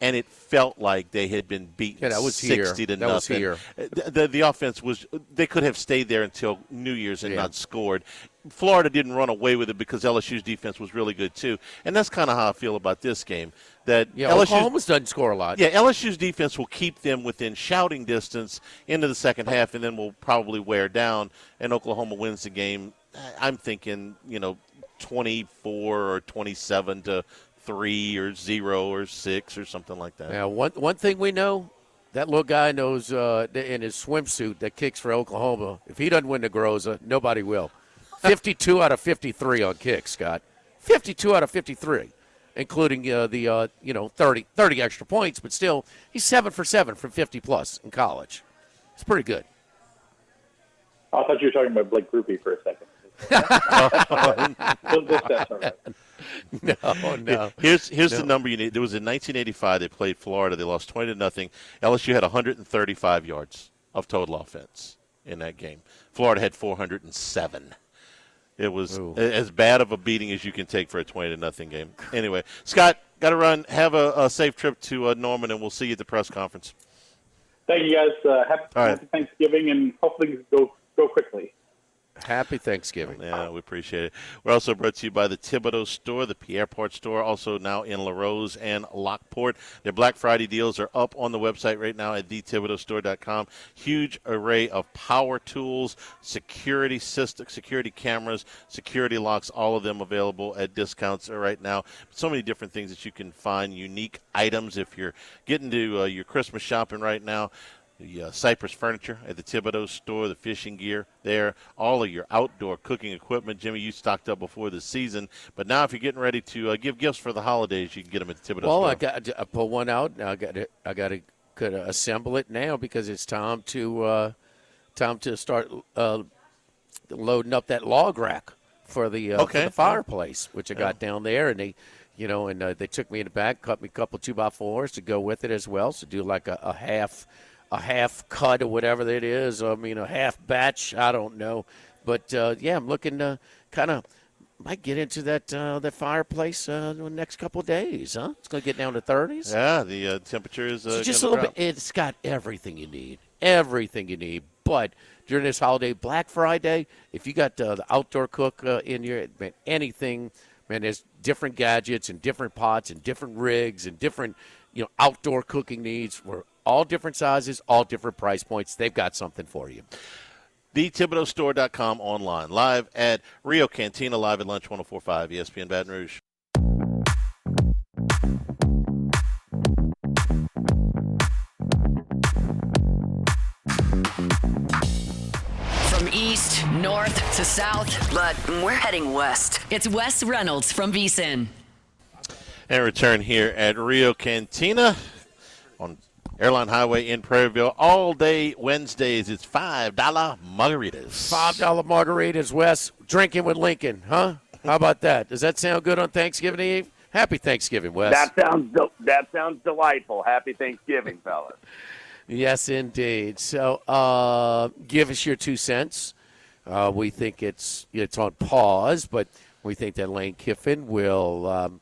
And it felt like they had been beaten 60 to nothing. Was here. The offense was – they could have stayed there until New Year's and not scored. Florida didn't run away with it because LSU's defense was really good too. And that's kind of how I feel about this game. That Oklahoma's doesn't score a lot. Yeah, LSU's defense will keep them within shouting distance into the second half, and then will probably wear down, and Oklahoma wins the game. I'm thinking, 24 or 27 to 3 or 0 or 6 or something like that. Yeah, one thing we know, that little guy knows in his swimsuit that kicks for Oklahoma, if he doesn't win the Groza, nobody will. 52 out of 53 on kicks, Scott. 52 out of 53, including the 30 extra points, but still, he's 7 for 7 from 50-plus in college. It's pretty good. I thought you were talking about Blake Grupe for a second. No. Here's the number you need. There was in 1985 they played Florida. They lost 20-0. LSU had 135 yards of total offense in that game. Florida had 407. It was as bad of a beating as you can take for a 20-0 game. Anyway, Scott, got to run. Have a safe trip to Norman, and we'll see you at the press conference. Thank you, guys. Happy Thanksgiving, and hopefully go quickly. Happy Thanksgiving. Yeah, we appreciate it. We're also brought to you by the Thibodeau Store, the Pierreport Store, also now in LaRose and Lockport. Their Black Friday deals are up on the website right now at thethibodeaustore.com. Huge array of power tools, security system, security cameras, security locks, all of them available at discounts right now. So many different things that you can find, unique items if you're getting to your Christmas shopping right now. The Cypress furniture at the Thibodeau Store, the fishing gear there, all of your outdoor cooking equipment. Jimmy, you stocked up before the season, but now if you're getting ready to give gifts for the holidays, you can get them at the Thibodeau Store. Well, I pull one out. Now I got to assemble it now because it's time to start loading up that log rack for the fireplace, which I got down there, and they. They took me in the back, cut me a couple 2x4s to go with it as well. So do like a half cut or whatever it is. I mean, a half batch. I don't know. But, I'm looking to kind of might get into that fireplace in the next couple of days, huh? It's going to get down to 30s. Yeah, the temperature is just a little bit. It's got everything you need. Everything you need. But during this holiday, Black Friday, if you got the outdoor cook in your anything, man, there's different gadgets and different pots and different rigs and different, outdoor cooking needs. We're all different sizes, all different price points. They've got something for you. TheThibodeauStore.com online. Live at Rio Cantina, live at Lunch 104.5 ESPN Baton Rouge. From east, north to south, but we're heading west. It's Wes Reynolds from VSiN. And return here at Rio Cantina on Airline Highway in Prairieville. All day Wednesdays, it's $5 margaritas. $5 margaritas, Wes. Drinking with Lincoln, huh? How about that? Does that sound good on Thanksgiving Eve? Happy Thanksgiving, Wes. That sounds delightful. Happy Thanksgiving, fellas. Yes, indeed. So give us your 2 cents. We think it's on pause, but we think that Lane Kiffin will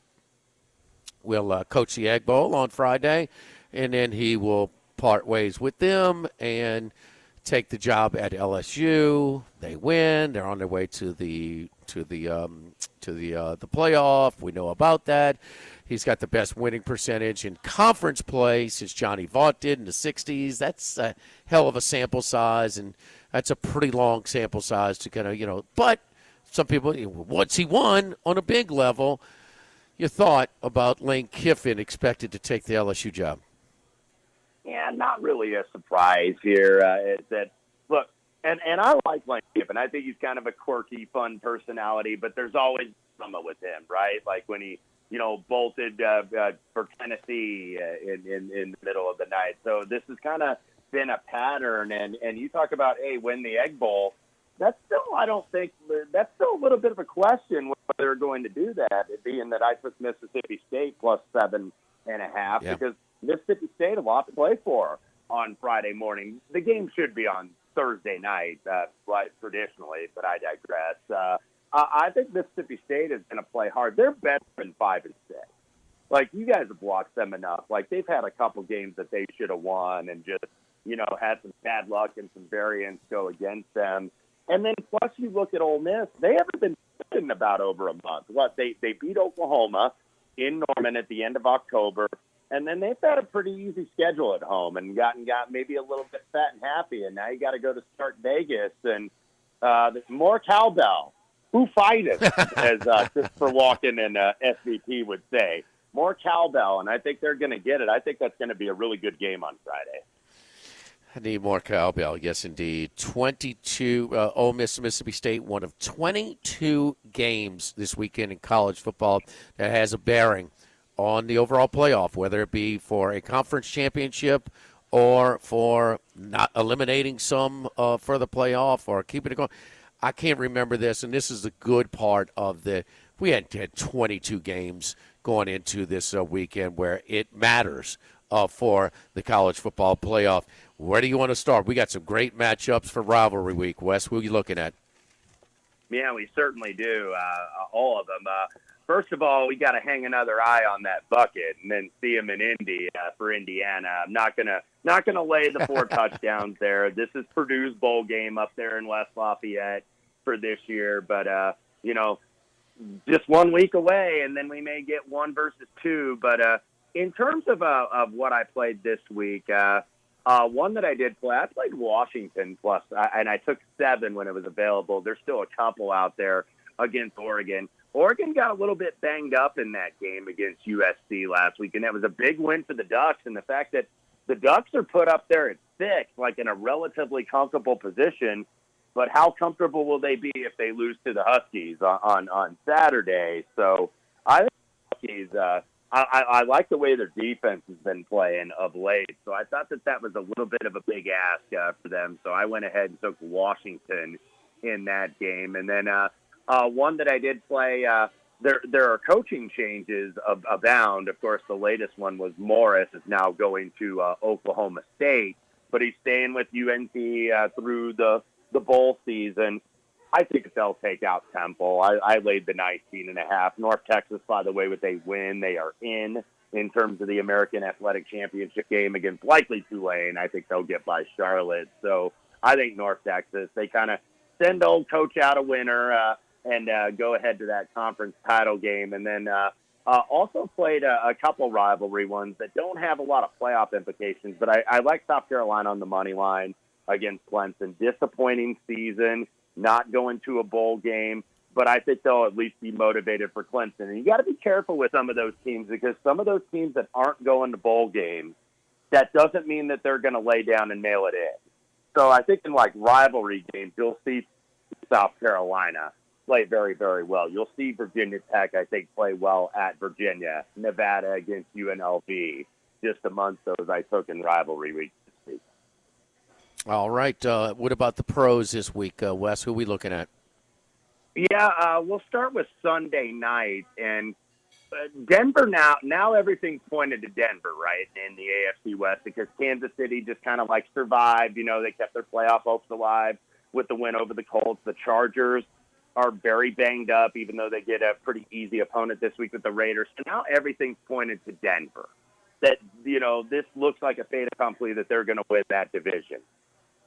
coach the Egg Bowl on Friday, and then he will part ways with them and take the job at LSU. They win. They're on their way to the playoff. We know about that. He's got the best winning percentage in conference play since Johnny Vaught did in the 60s. That's a hell of a sample size, and that's a pretty long sample size to kind of, but some people, once he won on a big level, your thought about Lane Kiffin expected to take the LSU job? Yeah, not really a surprise here. Is that, look, and I like Lane Kiffin. I think he's kind of a quirky, fun personality, but there's always drama with him, right? Like when he, bolted for Tennessee in the middle of the night. So this has kind of been a pattern. And you talk about, hey, win the Egg Bowl. that's still, I don't think, that's still a little bit of a question whether they're going to do that, it being that I took Mississippi State plus 7.5 because Mississippi State a lot to play for on Friday morning. The game should be on Thursday night, like traditionally, but I digress. I think Mississippi State is going to play hard. They're better than 5 and 6. Like, you guys have watched them enough. Like, they've had a couple games that they should have won and just, had some bad luck and some variance go against them. And then plus you look at Ole Miss, they haven't been in about over a month. They beat Oklahoma in Norman at the end of October, and then they've had a pretty easy schedule at home and got maybe a little bit fat and happy. And now you got to go to start Vegas and there's more cowbell. Who fighteth, as Christopher Walken and SVP would say. More cowbell, and I think they're going to get it. I think that's going to be a really good game on Friday. I need more cowbell. Yes, indeed. 22, Ole Miss, Mississippi State, one of 22 games this weekend in college football that has a bearing on the overall playoff, whether it be for a conference championship or for not eliminating some for the playoff or keeping it going. I can't remember this, and this is the good part of we had 22 games going into this weekend where it matters for the college football playoff. Where do you want to start? We got some great matchups for rivalry week. Wes, who are you looking at? Yeah, we certainly do. All of them. First of all, we got to hang another eye on that bucket and then see him in Indy for Indiana. I'm not gonna lay the 4 touchdowns there. This is Purdue's bowl game up there in West Lafayette for this year, but just 1 week away, and then we may get 1 versus 2. But in terms of what I played this week, one that I did play, I played Washington plus, and I took 7 when it was available. There's still a couple out there against Oregon. Oregon got a little bit banged up in that game against USC last week, and that was a big win for the Ducks. And the fact that the Ducks are put up there at 6, like in a relatively comfortable position, but how comfortable will they be if they lose to the Huskies on Saturday? So I think the Huskies, I like the way their defense has been playing of late. So I thought that was a little bit of a big ask for them. So I went ahead and took Washington in that game. And then one that I did play, there are coaching changes abound. Of course, the latest one was Morris is now going to Oklahoma State, but he's staying with UNC through the bowl season. I think they'll take out Temple. I laid the 19.5. North Texas, by the way, with a win, they are in terms of the American Athletic Championship game against likely Tulane. I think they'll get by Charlotte. So I think North Texas, they kind of send old coach out a winner and go ahead to that conference title game. And then also played a couple rivalry ones that don't have a lot of playoff implications, but I like South Carolina on the money line against Clemson. Disappointing season, not going to a bowl game, but I think they'll at least be motivated for Clemson. And you got to be careful with some of those teams because some of those teams that aren't going to bowl games, that doesn't mean that they're going to lay down and mail it in. So I think in like rivalry games, you'll see South Carolina play very, very well. You'll see Virginia Tech, I think, play well at Virginia. Nevada against UNLV, just amongst those I took in rivalry week this week. All right. What about the pros this week, Wes? Who are we looking at? Yeah, we'll start with Sunday night. And Denver now everything's pointed to Denver, right, in the AFC West because Kansas City just kind of like survived. They kept their playoff hopes alive with the win over the Colts. The Chargers are very banged up, even though they get a pretty easy opponent this week with the Raiders. So now everything's pointed to Denver. That, this looks like a fait accompli that they're going to win that division.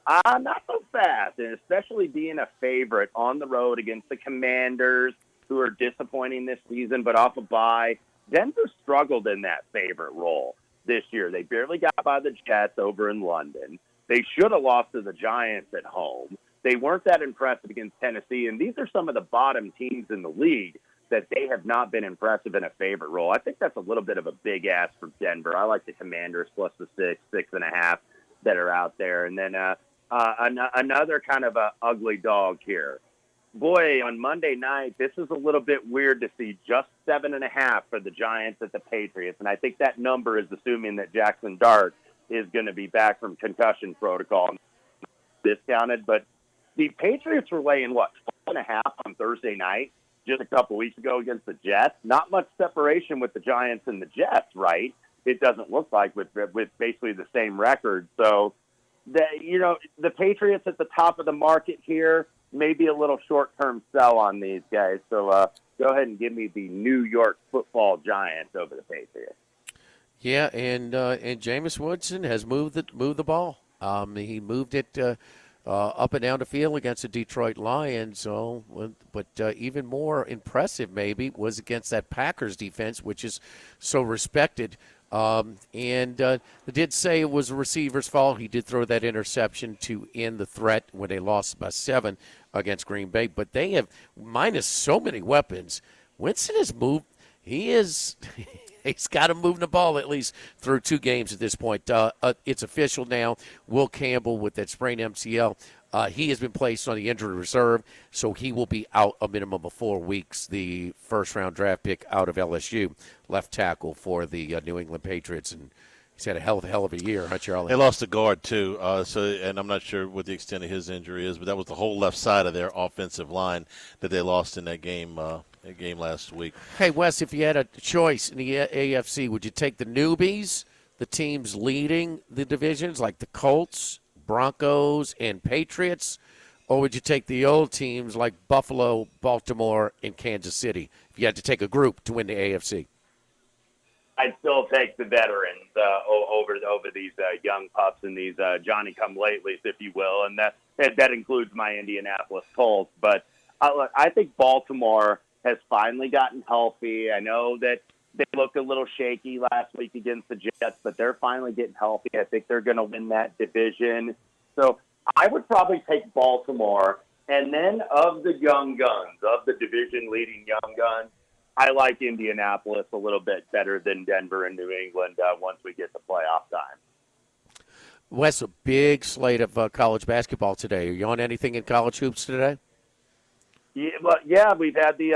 Not so fast, and especially being a favorite on the road against the Commanders, who are disappointing this season, but off a bye. Denver struggled in that favorite role this year. They barely got by the Jets over in London. They should have lost to the Giants at home. They weren't that impressive against Tennessee, and these are some of the bottom teams in the league that they have not been impressive in a favorite role. I think that's a little bit of a big ask for Denver. I like the Commanders plus the 6.5 that are out there. And then another kind of a ugly dog here. Boy, on Monday night, this is a little bit weird to see just 7.5 for the Giants at the Patriots. And I think that number is assuming that Jackson Dart is going to be back from concussion protocol. Discounted, but The Patriots were laying, 12.5 on Thursday night, just a couple weeks ago against the Jets. Not much separation with the Giants and the Jets, right? It doesn't look like with basically the same record. So, the Patriots at the top of the market here, maybe a little short-term sell on these guys. So go ahead and give me the New York Football Giants over the Patriots. Yeah, and Jameis Winston has moved the ball. He moved it up and down the field against the Detroit Lions. But even more impressive maybe was against that Packers defense, which is so respected. They did say it was the receiver's fault. He did throw that interception to end the threat when they lost by 7 against Green Bay. But they have, minus so many weapons, Winston has moved. He's got to move the ball at least through 2 games at this point. It's official now. Will Campbell with that sprained MCL. He has been placed on the injury reserve, so he will be out a minimum of 4 weeks. The first-round draft pick out of LSU, left tackle for the New England Patriots, and he's had a hell of a year, huh, Charlie? They lost a guard too, and I'm not sure what the extent of his injury is, but that was the whole left side of their offensive line that they lost in that game. Last week. Hey, Wes, if you had a choice in the AFC, would you take the newbies, the teams leading the divisions like the Colts, Broncos, and Patriots, or would you take the old teams like Buffalo, Baltimore, and Kansas City if you had to take a group to win the AFC? I'd still take the veterans over these young pups and these Johnny-come-latelys, if you will, and that includes my Indianapolis Colts. But I think Baltimore has finally gotten healthy. I know that they looked a little shaky last week against the Jets, but they're finally getting healthy. I think they're going to win that division. So I would probably take Baltimore. And then of the young guns, of the division-leading young guns, I like Indianapolis a little bit better than Denver and New England once we get to playoff time. Wes, a big slate of college basketball today. Are you on anything in college hoops today? Yeah, we've had the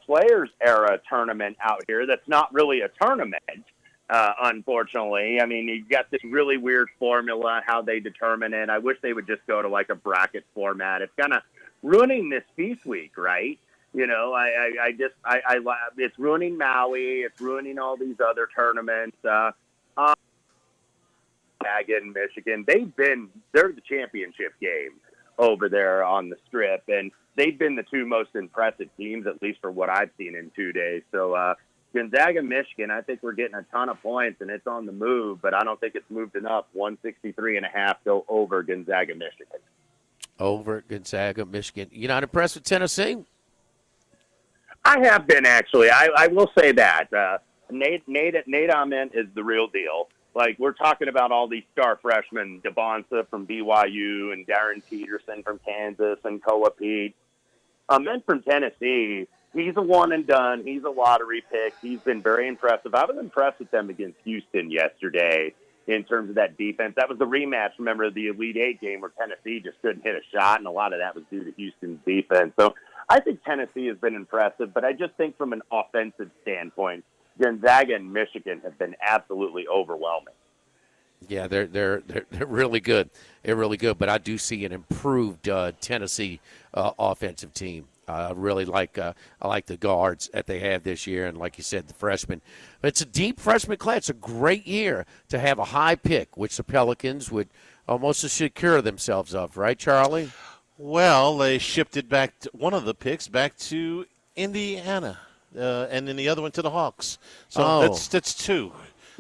Players Era tournament out here. That's not really a tournament, unfortunately. I mean, you've got this really weird formula how they determine it. I wish they would just go to like a bracket format. It's kind of ruining this Feast Week, right? You know, it's ruining Maui. It's ruining all these other tournaments. Gonzaga and Michigan, they're the championship game over there on the Strip, and they've been the 2 most impressive teams, at least for what I've seen in 2 days. So Gonzaga, Michigan, I think we're getting a ton of points, and it's on the move, but I don't think it's moved enough. 163.5 go over Gonzaga, Michigan. Over Gonzaga, Michigan. You're not impressed with Tennessee? I have been, actually. I will say that. Nate Ament is the real deal. Like, we're talking about all these star freshmen, Devonta from BYU and Darren Peterson from Kansas and Koa Pete. Ament from Tennessee, he's a one and done. He's a lottery pick. He's been very impressive. I was impressed with them against Houston yesterday in terms of that defense. That was the rematch, remember, of the Elite Eight game where Tennessee just couldn't hit a shot, and a lot of that was due to Houston's defense. So I think Tennessee has been impressive, but I just think from an offensive standpoint, Gonzaga and Michigan have been absolutely overwhelming. Yeah, they're really good. They're really good, but I do see an improved Tennessee offensive team. I really like the guards that they have this year, and like you said, the freshmen. But it's a deep freshman class. It's a great year to have a high pick, which the Pelicans would almost secure themselves of, right, Charlie? Well, they shipped it back. One of the picks back to Indiana. And then the other one to the Hawks. So that's 2.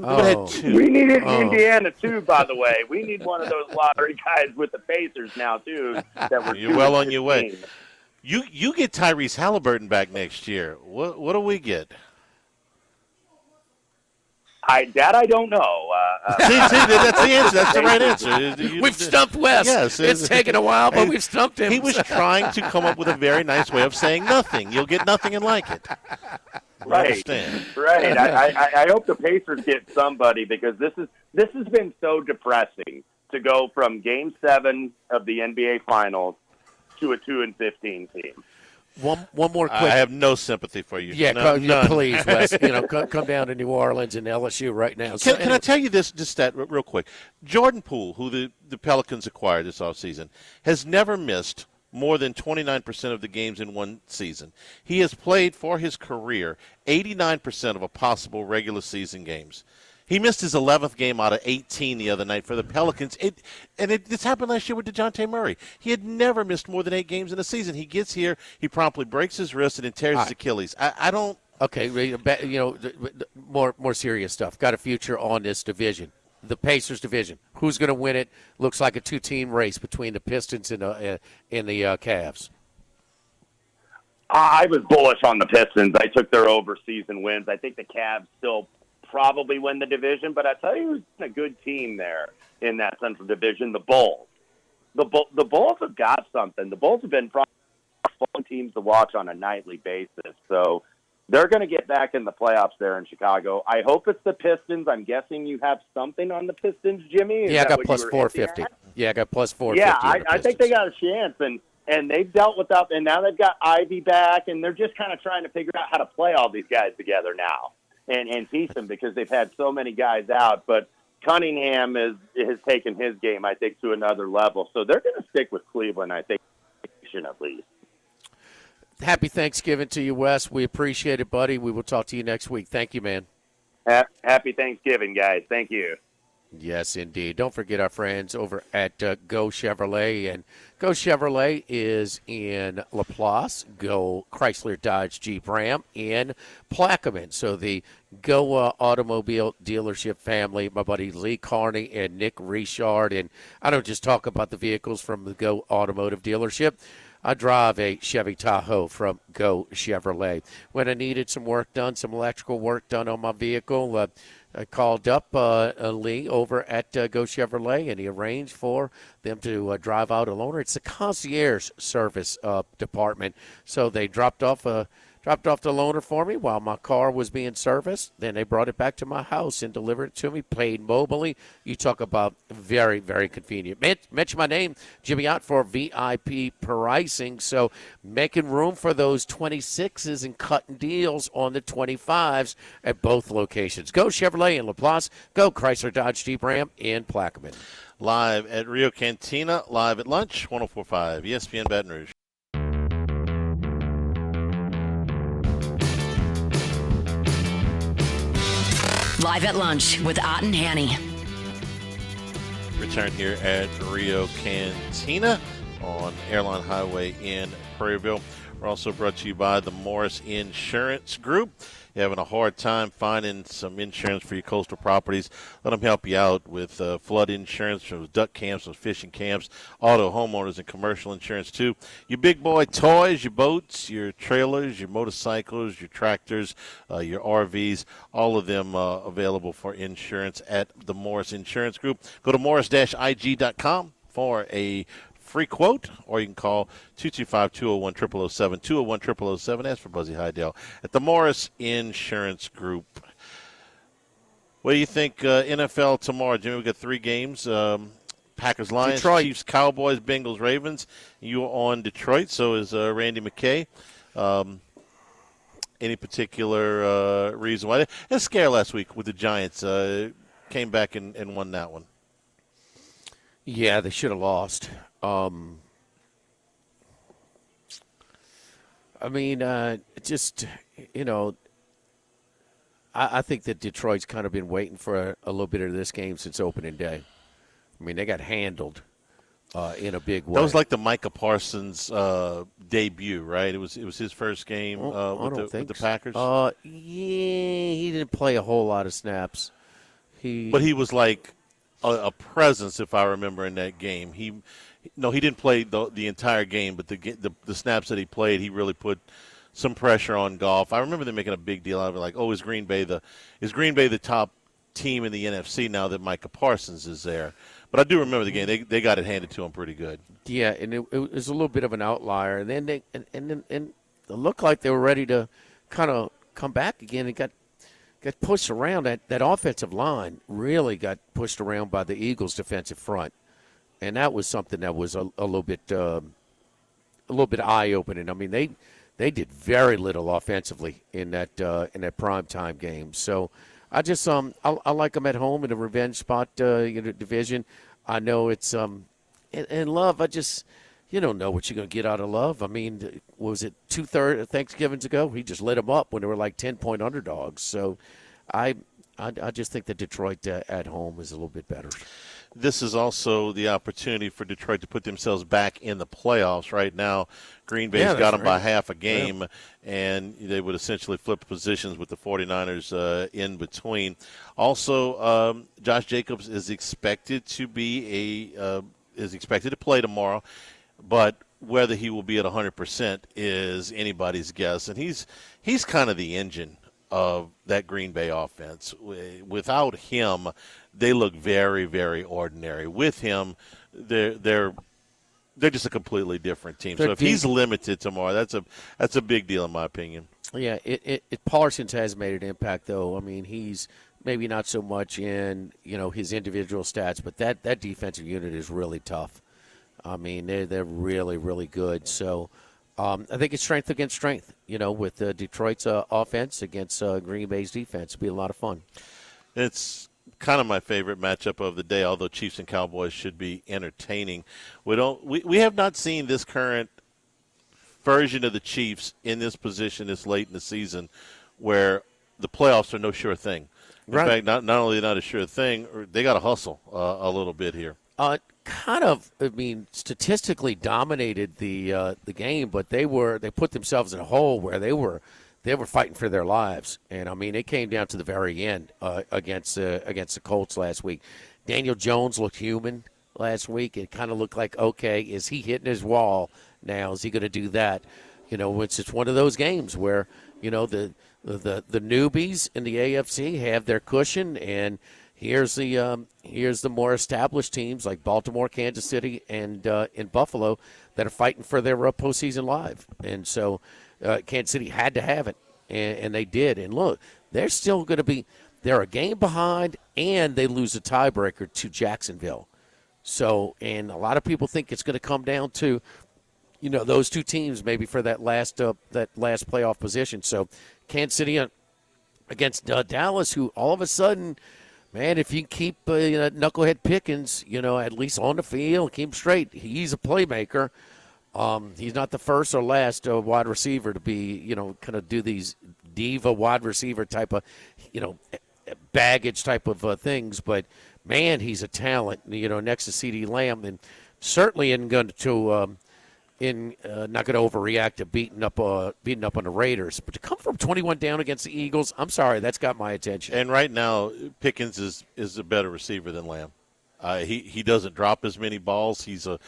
Oh. 2. We needed Indiana, too, by the way. We need one of those lottery guys with the Pacers now, too. You're well on your way. You get Tyrese Halliburton back next year. What do we get? I don't know. See, that's the answer. That's the right answer. We've stumped Wes. Yes, it's taken a while, but we've stumped him. He was trying to come up with a very nice way of saying nothing. You'll get nothing and like it. Right. Understand. Right. I hope the Pacers get somebody, because this has been so depressing to go from Game 7 of the NBA Finals to a 2-15 team. One more quick. I have no sympathy for you. Yeah, None. please, Wes. Come down to New Orleans and LSU right now. Can I tell you this stat real quick? Jordan Poole, who the Pelicans acquired this offseason, has never missed more than 29% of the games in one season. He has played for his career 89% of a possible regular season games. He missed his 11th game out of 18 the other night for the Pelicans. This happened last year with DeJounte Murray. He had never missed more than 8 games in a season. He gets here, he promptly breaks his wrist and then tears his Achilles. I don't. Okay, more serious stuff. Got a future on this division. The Pacers division. Who's going to win it? Looks like a 2-team race between the Pistons and the Cavs. I was bullish on the Pistons. I took their over-season wins. I think the Cavs still probably win the division, but I tell you who's a good team there in that Central Division, the Bulls. The Bulls have got something. The Bulls have been probably fun teams to watch on a nightly basis, so they're going to get back in the playoffs there in Chicago. I hope it's the Pistons. I'm guessing you have something on the Pistons, Jimmy. I got plus 450. I got plus 450. Yeah, I think they got a chance, and they've dealt with that, and now they've got Ivy back, and they're just kind of trying to figure out how to play all these guys together now and piece them because they've had so many guys out. But Cunningham has taken his game, I think, to another level. So they're going to stick with Cleveland, I think, at least. Happy Thanksgiving to you, Wes. We appreciate it, buddy. We will talk to you next week. Thank you, man. Happy Thanksgiving, guys. Thank you. Yes, indeed. Don't forget our friends over at Go Chevrolet. And Go Chevrolet is in LaPlace. Go Chrysler Dodge Jeep Ram in Plaquemine. So the Go Automobile Dealership family, my buddy Lee Carney and Nick Richard. And I don't just talk about the vehicles from the Go Automotive Dealership. I drive a Chevy Tahoe from Go Chevrolet. When I needed some work done, some electrical work done on my vehicle, I called up Lee over at Go Chevrolet, and he arranged for them to drive out a loaner. It's the concierge service department. So they dropped off the loaner for me while my car was being serviced. Then they brought it back to my house and delivered it to me, paid mobily. You talk about very, very convenient. Mention my name, Jimmy Ott, for VIP pricing. So making room for those 26s and cutting deals on the 25s at both locations. Go Chevrolet in LaPlace. Go Chrysler Dodge Jeep Ram in Plaquemine. Live at Rio Cantina, live at lunch, 104.5 ESPN Baton Rouge. Live at lunch with Ott and Hanny. Return here at Rio Cantina on Airline Highway in Prairieville. We're also brought to you by the Morris Insurance Group. You're having a hard time finding some insurance for your coastal properties, let them help you out with flood insurance, those duck camps, those fishing camps, auto, homeowners, and commercial insurance too. Your big boy toys, your boats, your trailers, your motorcycles, your tractors, your RVs, all of them available for insurance at the Morris Insurance Group. Go to morris-ig.com for a free quote, or you can call 225-201-0007, 201-0007. Ask for Buzzy Hydell at the Morris Insurance Group. What do you think NFL tomorrow, Jimmy? We got 3 games. Packers, Lions, Detroit. Chiefs, Cowboys, Bengals, Ravens. You are on Detroit, so is Randy McKay. Any particular reason why? They had a scare last week with the Giants. Came back and won that one. Yeah, they should have lost. I think that Detroit's kind of been waiting for a little bit of this game since opening day. I mean, they got handled in a big way. That was like the Micah Parsons debut, right? It was his first game with the Packers. Yeah, he didn't play a whole lot of snaps. But he was like a presence, if I remember, in that game. He didn't play the entire game, but the snaps that he played, he really put some pressure on Goff. I remember them making a big deal out of it, like, is Green Bay the top team in the NFC now that Micah Parsons is there? But I do remember the game; they got it handed to him pretty good. Yeah, and it was a little bit of an outlier, and then it looked like they were ready to kind of come back again. It got pushed around. That offensive line really got pushed around by the Eagles' defensive front. And that was something that was a little bit eye-opening. I mean, they did very little offensively in that primetime game. So I just I like them at home in a revenge spot division. I know it's and Love. You don't know what you're going to get out of Love. I mean, was it 2/3 Thanksgivings ago? He just lit them up when they were like 10-point underdogs. So I just think that Detroit at home is a little bit better. This is also the opportunity for Detroit to put themselves back in the playoffs. Right now, Green Bay's got them by half a game, and they would essentially flip positions with the 49ers in between. Also, Josh Jacobs is expected to play tomorrow, but whether he will be at 100% is anybody's guess. And he's kind of the engine of that Green Bay offense. Without him, they look very, very ordinary. With him, they're just a completely different team. So if he's limited tomorrow, that's a big deal in my opinion. Yeah, Parsons has made an impact, though. I mean, he's maybe not so much in his individual stats, but that defensive unit is really tough. I mean, they're really, really good. So I think it's strength against strength, with Detroit's offense against Green Bay's defense. It'll be a lot of fun. It's kind of my favorite matchup of the day, although Chiefs and Cowboys should be entertaining. We have not seen this current version of the Chiefs in this position this late in the season where the playoffs are no sure thing. In fact, not only not a sure thing, they got to hustle a little bit here. Statistically dominated the game, but they put themselves in a hole where they were fighting for their lives, and I mean it came down to the very end against the Colts last week. Daniel Jones looked human last week. It kind of looked like, okay, is he hitting his wall now? Is he going to do that? It's one of those games where the newbies in the AFC have their cushion, and here's the more established teams like Baltimore, Kansas City, and in Buffalo that are fighting for their postseason live. And so Kansas City had to have it, and they did. And look, they're still going to be – they're a game behind, and they lose a tiebreaker to Jacksonville. So, and a lot of people think it's going to come down to, those two teams maybe for that last playoff position. So Kansas City against Dallas, who all of a sudden – man, if you keep Knucklehead Pickens, at least on the field, keep him straight, he's a playmaker. He's not the first or last wide receiver to be, kind of do these diva wide receiver type of, baggage type of things. But, man, he's a talent, next to CeeDee Lamb. And certainly isn't going to not going to overreact to beating up on the Raiders. But to come from 21 down against the Eagles, I'm sorry, that's got my attention. And right now, Pickens is a better receiver than Lamb. He doesn't drop as many balls. He's a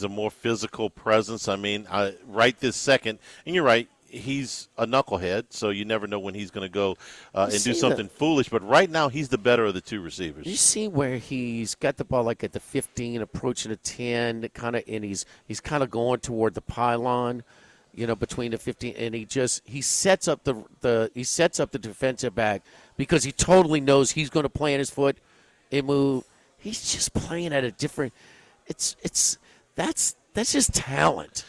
more physical presence. I mean, right this second, and you're right, he's a knucklehead, so you never know when he's going to go and do something foolish. But right now, he's the better of the two receivers. You see where he's got the ball like at the 15, approaching the 10, and he's kind of going toward the pylon, between the 15, and he sets up the defensive back because he totally knows he's going to plant his foot and move. He's just playing at a different. That's just talent.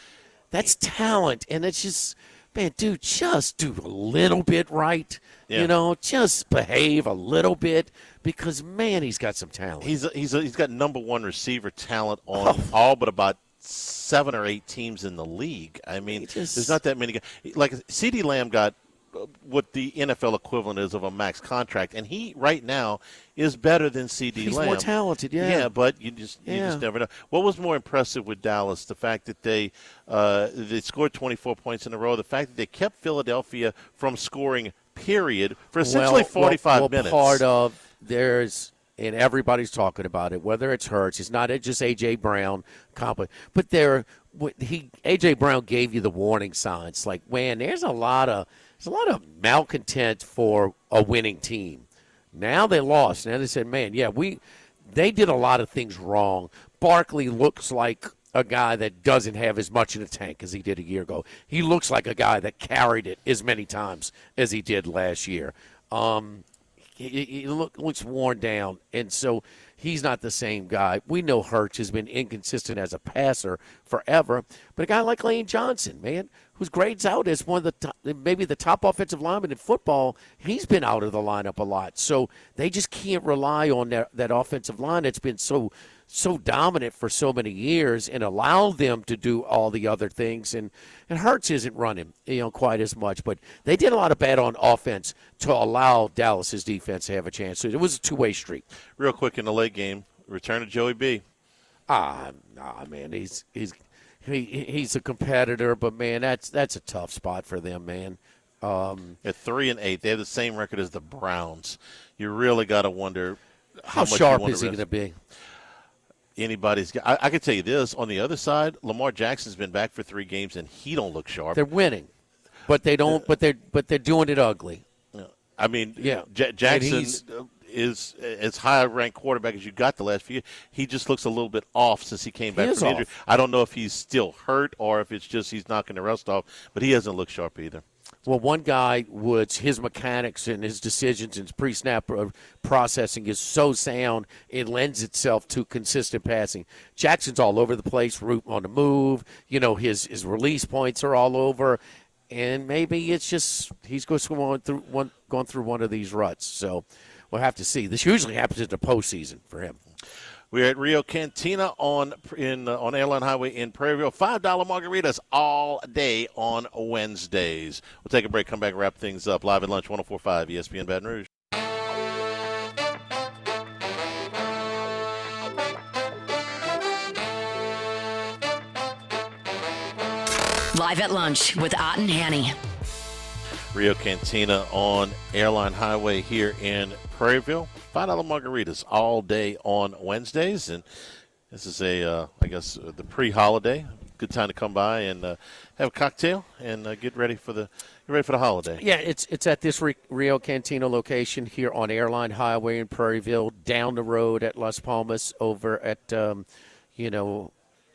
That's talent, and it's just. Man, dude, just do a little bit right. Yeah. Just behave a little bit because, man, he's got some talent. He's got number one receiver talent on all but about 7 or 8 teams in the league. I mean, there's not that many guys. Like CeeDee Lamb got what the NFL equivalent is of a max contract, and he right now is better than CeeDee Lamb. He's more talented, yeah. Yeah, but you just never know. What was more impressive with Dallas? The fact that they scored 24 points in a row. The fact that they kept Philadelphia from scoring, period, for essentially 45 minutes. Part of and everybody's talking about it, whether it's Hurts, it's not just A.J. Brown, but A.J. Brown gave you the warning signs. Like, man, there's a lot of malcontent for a winning team. Now they lost. Now they said, man, they did a lot of things wrong. Barkley looks like a guy that doesn't have as much in the tank as he did a year ago. He looks like a guy that carried it as many times as he did last year. He looks worn down. And so He's not the same guy. We know Hurts has been inconsistent as a passer forever, but a guy like Lane Johnson, man, who's grades out as one of the top, maybe the top offensive lineman in football, he's been out of the lineup a lot. So they just can't rely on that offensive line that's been so dominant for so many years and allow them to do all the other things. And Hurts isn't running, quite as much. But they did a lot of bad on offense to allow Dallas's defense to have a chance. So it was a two-way street. Real quick in the late game, return to Joey B. Man, he's a competitor, but man, that's a tough spot for them, man. At 3-8, they have the same record as the Browns. You really got to wonder how much sharp you is he going to be. I can tell you this on the other side. Lamar Jackson's been back for 3 games and he don't look sharp. They're winning, but they don't. But they're doing it ugly. I mean, yeah. Jackson is as high a ranked quarterback as you got the last few years. He just looks a little bit off since he came back from injury. I don't know if he's still hurt or if it's just he's knocking the rust off, but he hasn't looked sharp either. Well, one guy, Woods, his mechanics and his decisions and his pre-snap processing is so sound, it lends itself to consistent passing. Jackson's all over the place, on the move. His release points are all over. And maybe it's just he's going through one of these ruts. So we'll have to see. This usually happens in the postseason for him. We're at Rio Cantina on Airline Highway in Prairieville. $5 margaritas all day on Wednesdays. We'll take a break, come back, wrap things up. Live at lunch, 104.5 ESPN Baton Rouge. Live at lunch with Ott and Hanny. Rio Cantina on Airline Highway here in Prairieville. $5 margaritas all day on Wednesdays. And this is the pre-holiday. Good time to come by and have a cocktail and get ready for the holiday. Yeah, it's at this Rio Cantina location here on Airline Highway in Prairieville, down the road at Las Palmas, over at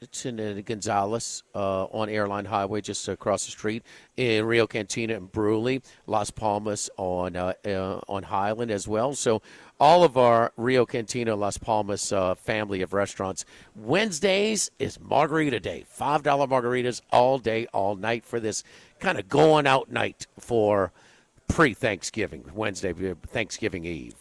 it's in Gonzales on Airline Highway, just across the street. In Rio Cantina and Bruley, Las Palmas on Highland as well. So all of our Rio Cantina, Las Palmas family of restaurants. Wednesdays is Margarita Day. $5 margaritas all day, all night for this kind of going out night for pre-Thanksgiving, Wednesday, Thanksgiving Eve.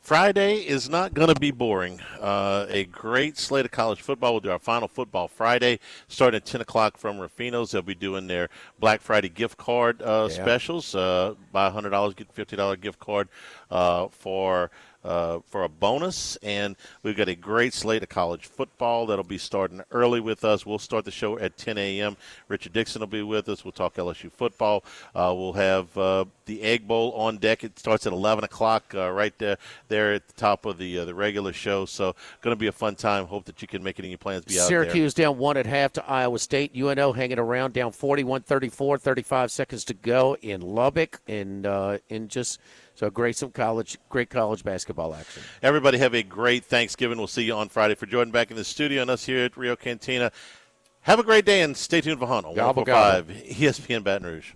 Friday is not going to be boring. A great slate of college football. We'll do our final football Friday, starting at 10 o'clock from Rufino's. They'll be doing their Black Friday gift card specials. Buy $100, get a $50 gift card for a bonus. And we've got a great slate of college football that'll be starting early with us. We'll start the show at 10 a.m. Richard Dixon will be with us. We'll talk LSU football. We'll have the Egg Bowl on deck. It starts at 11 o'clock right there at the top of the regular show. So going to be a fun time. Hope that you can make it in your plans. Be out there. Syracuse down 1 at half to Iowa State. UNO hanging around down 41-34, 35 seconds to go in Lubbock. So great college basketball action. Everybody have a great Thanksgiving. We'll see you on Friday. For Jordan back in the studio and us here at Rio Cantina, have a great day and stay tuned for Hunt on 104.5 ESPN Baton Rouge.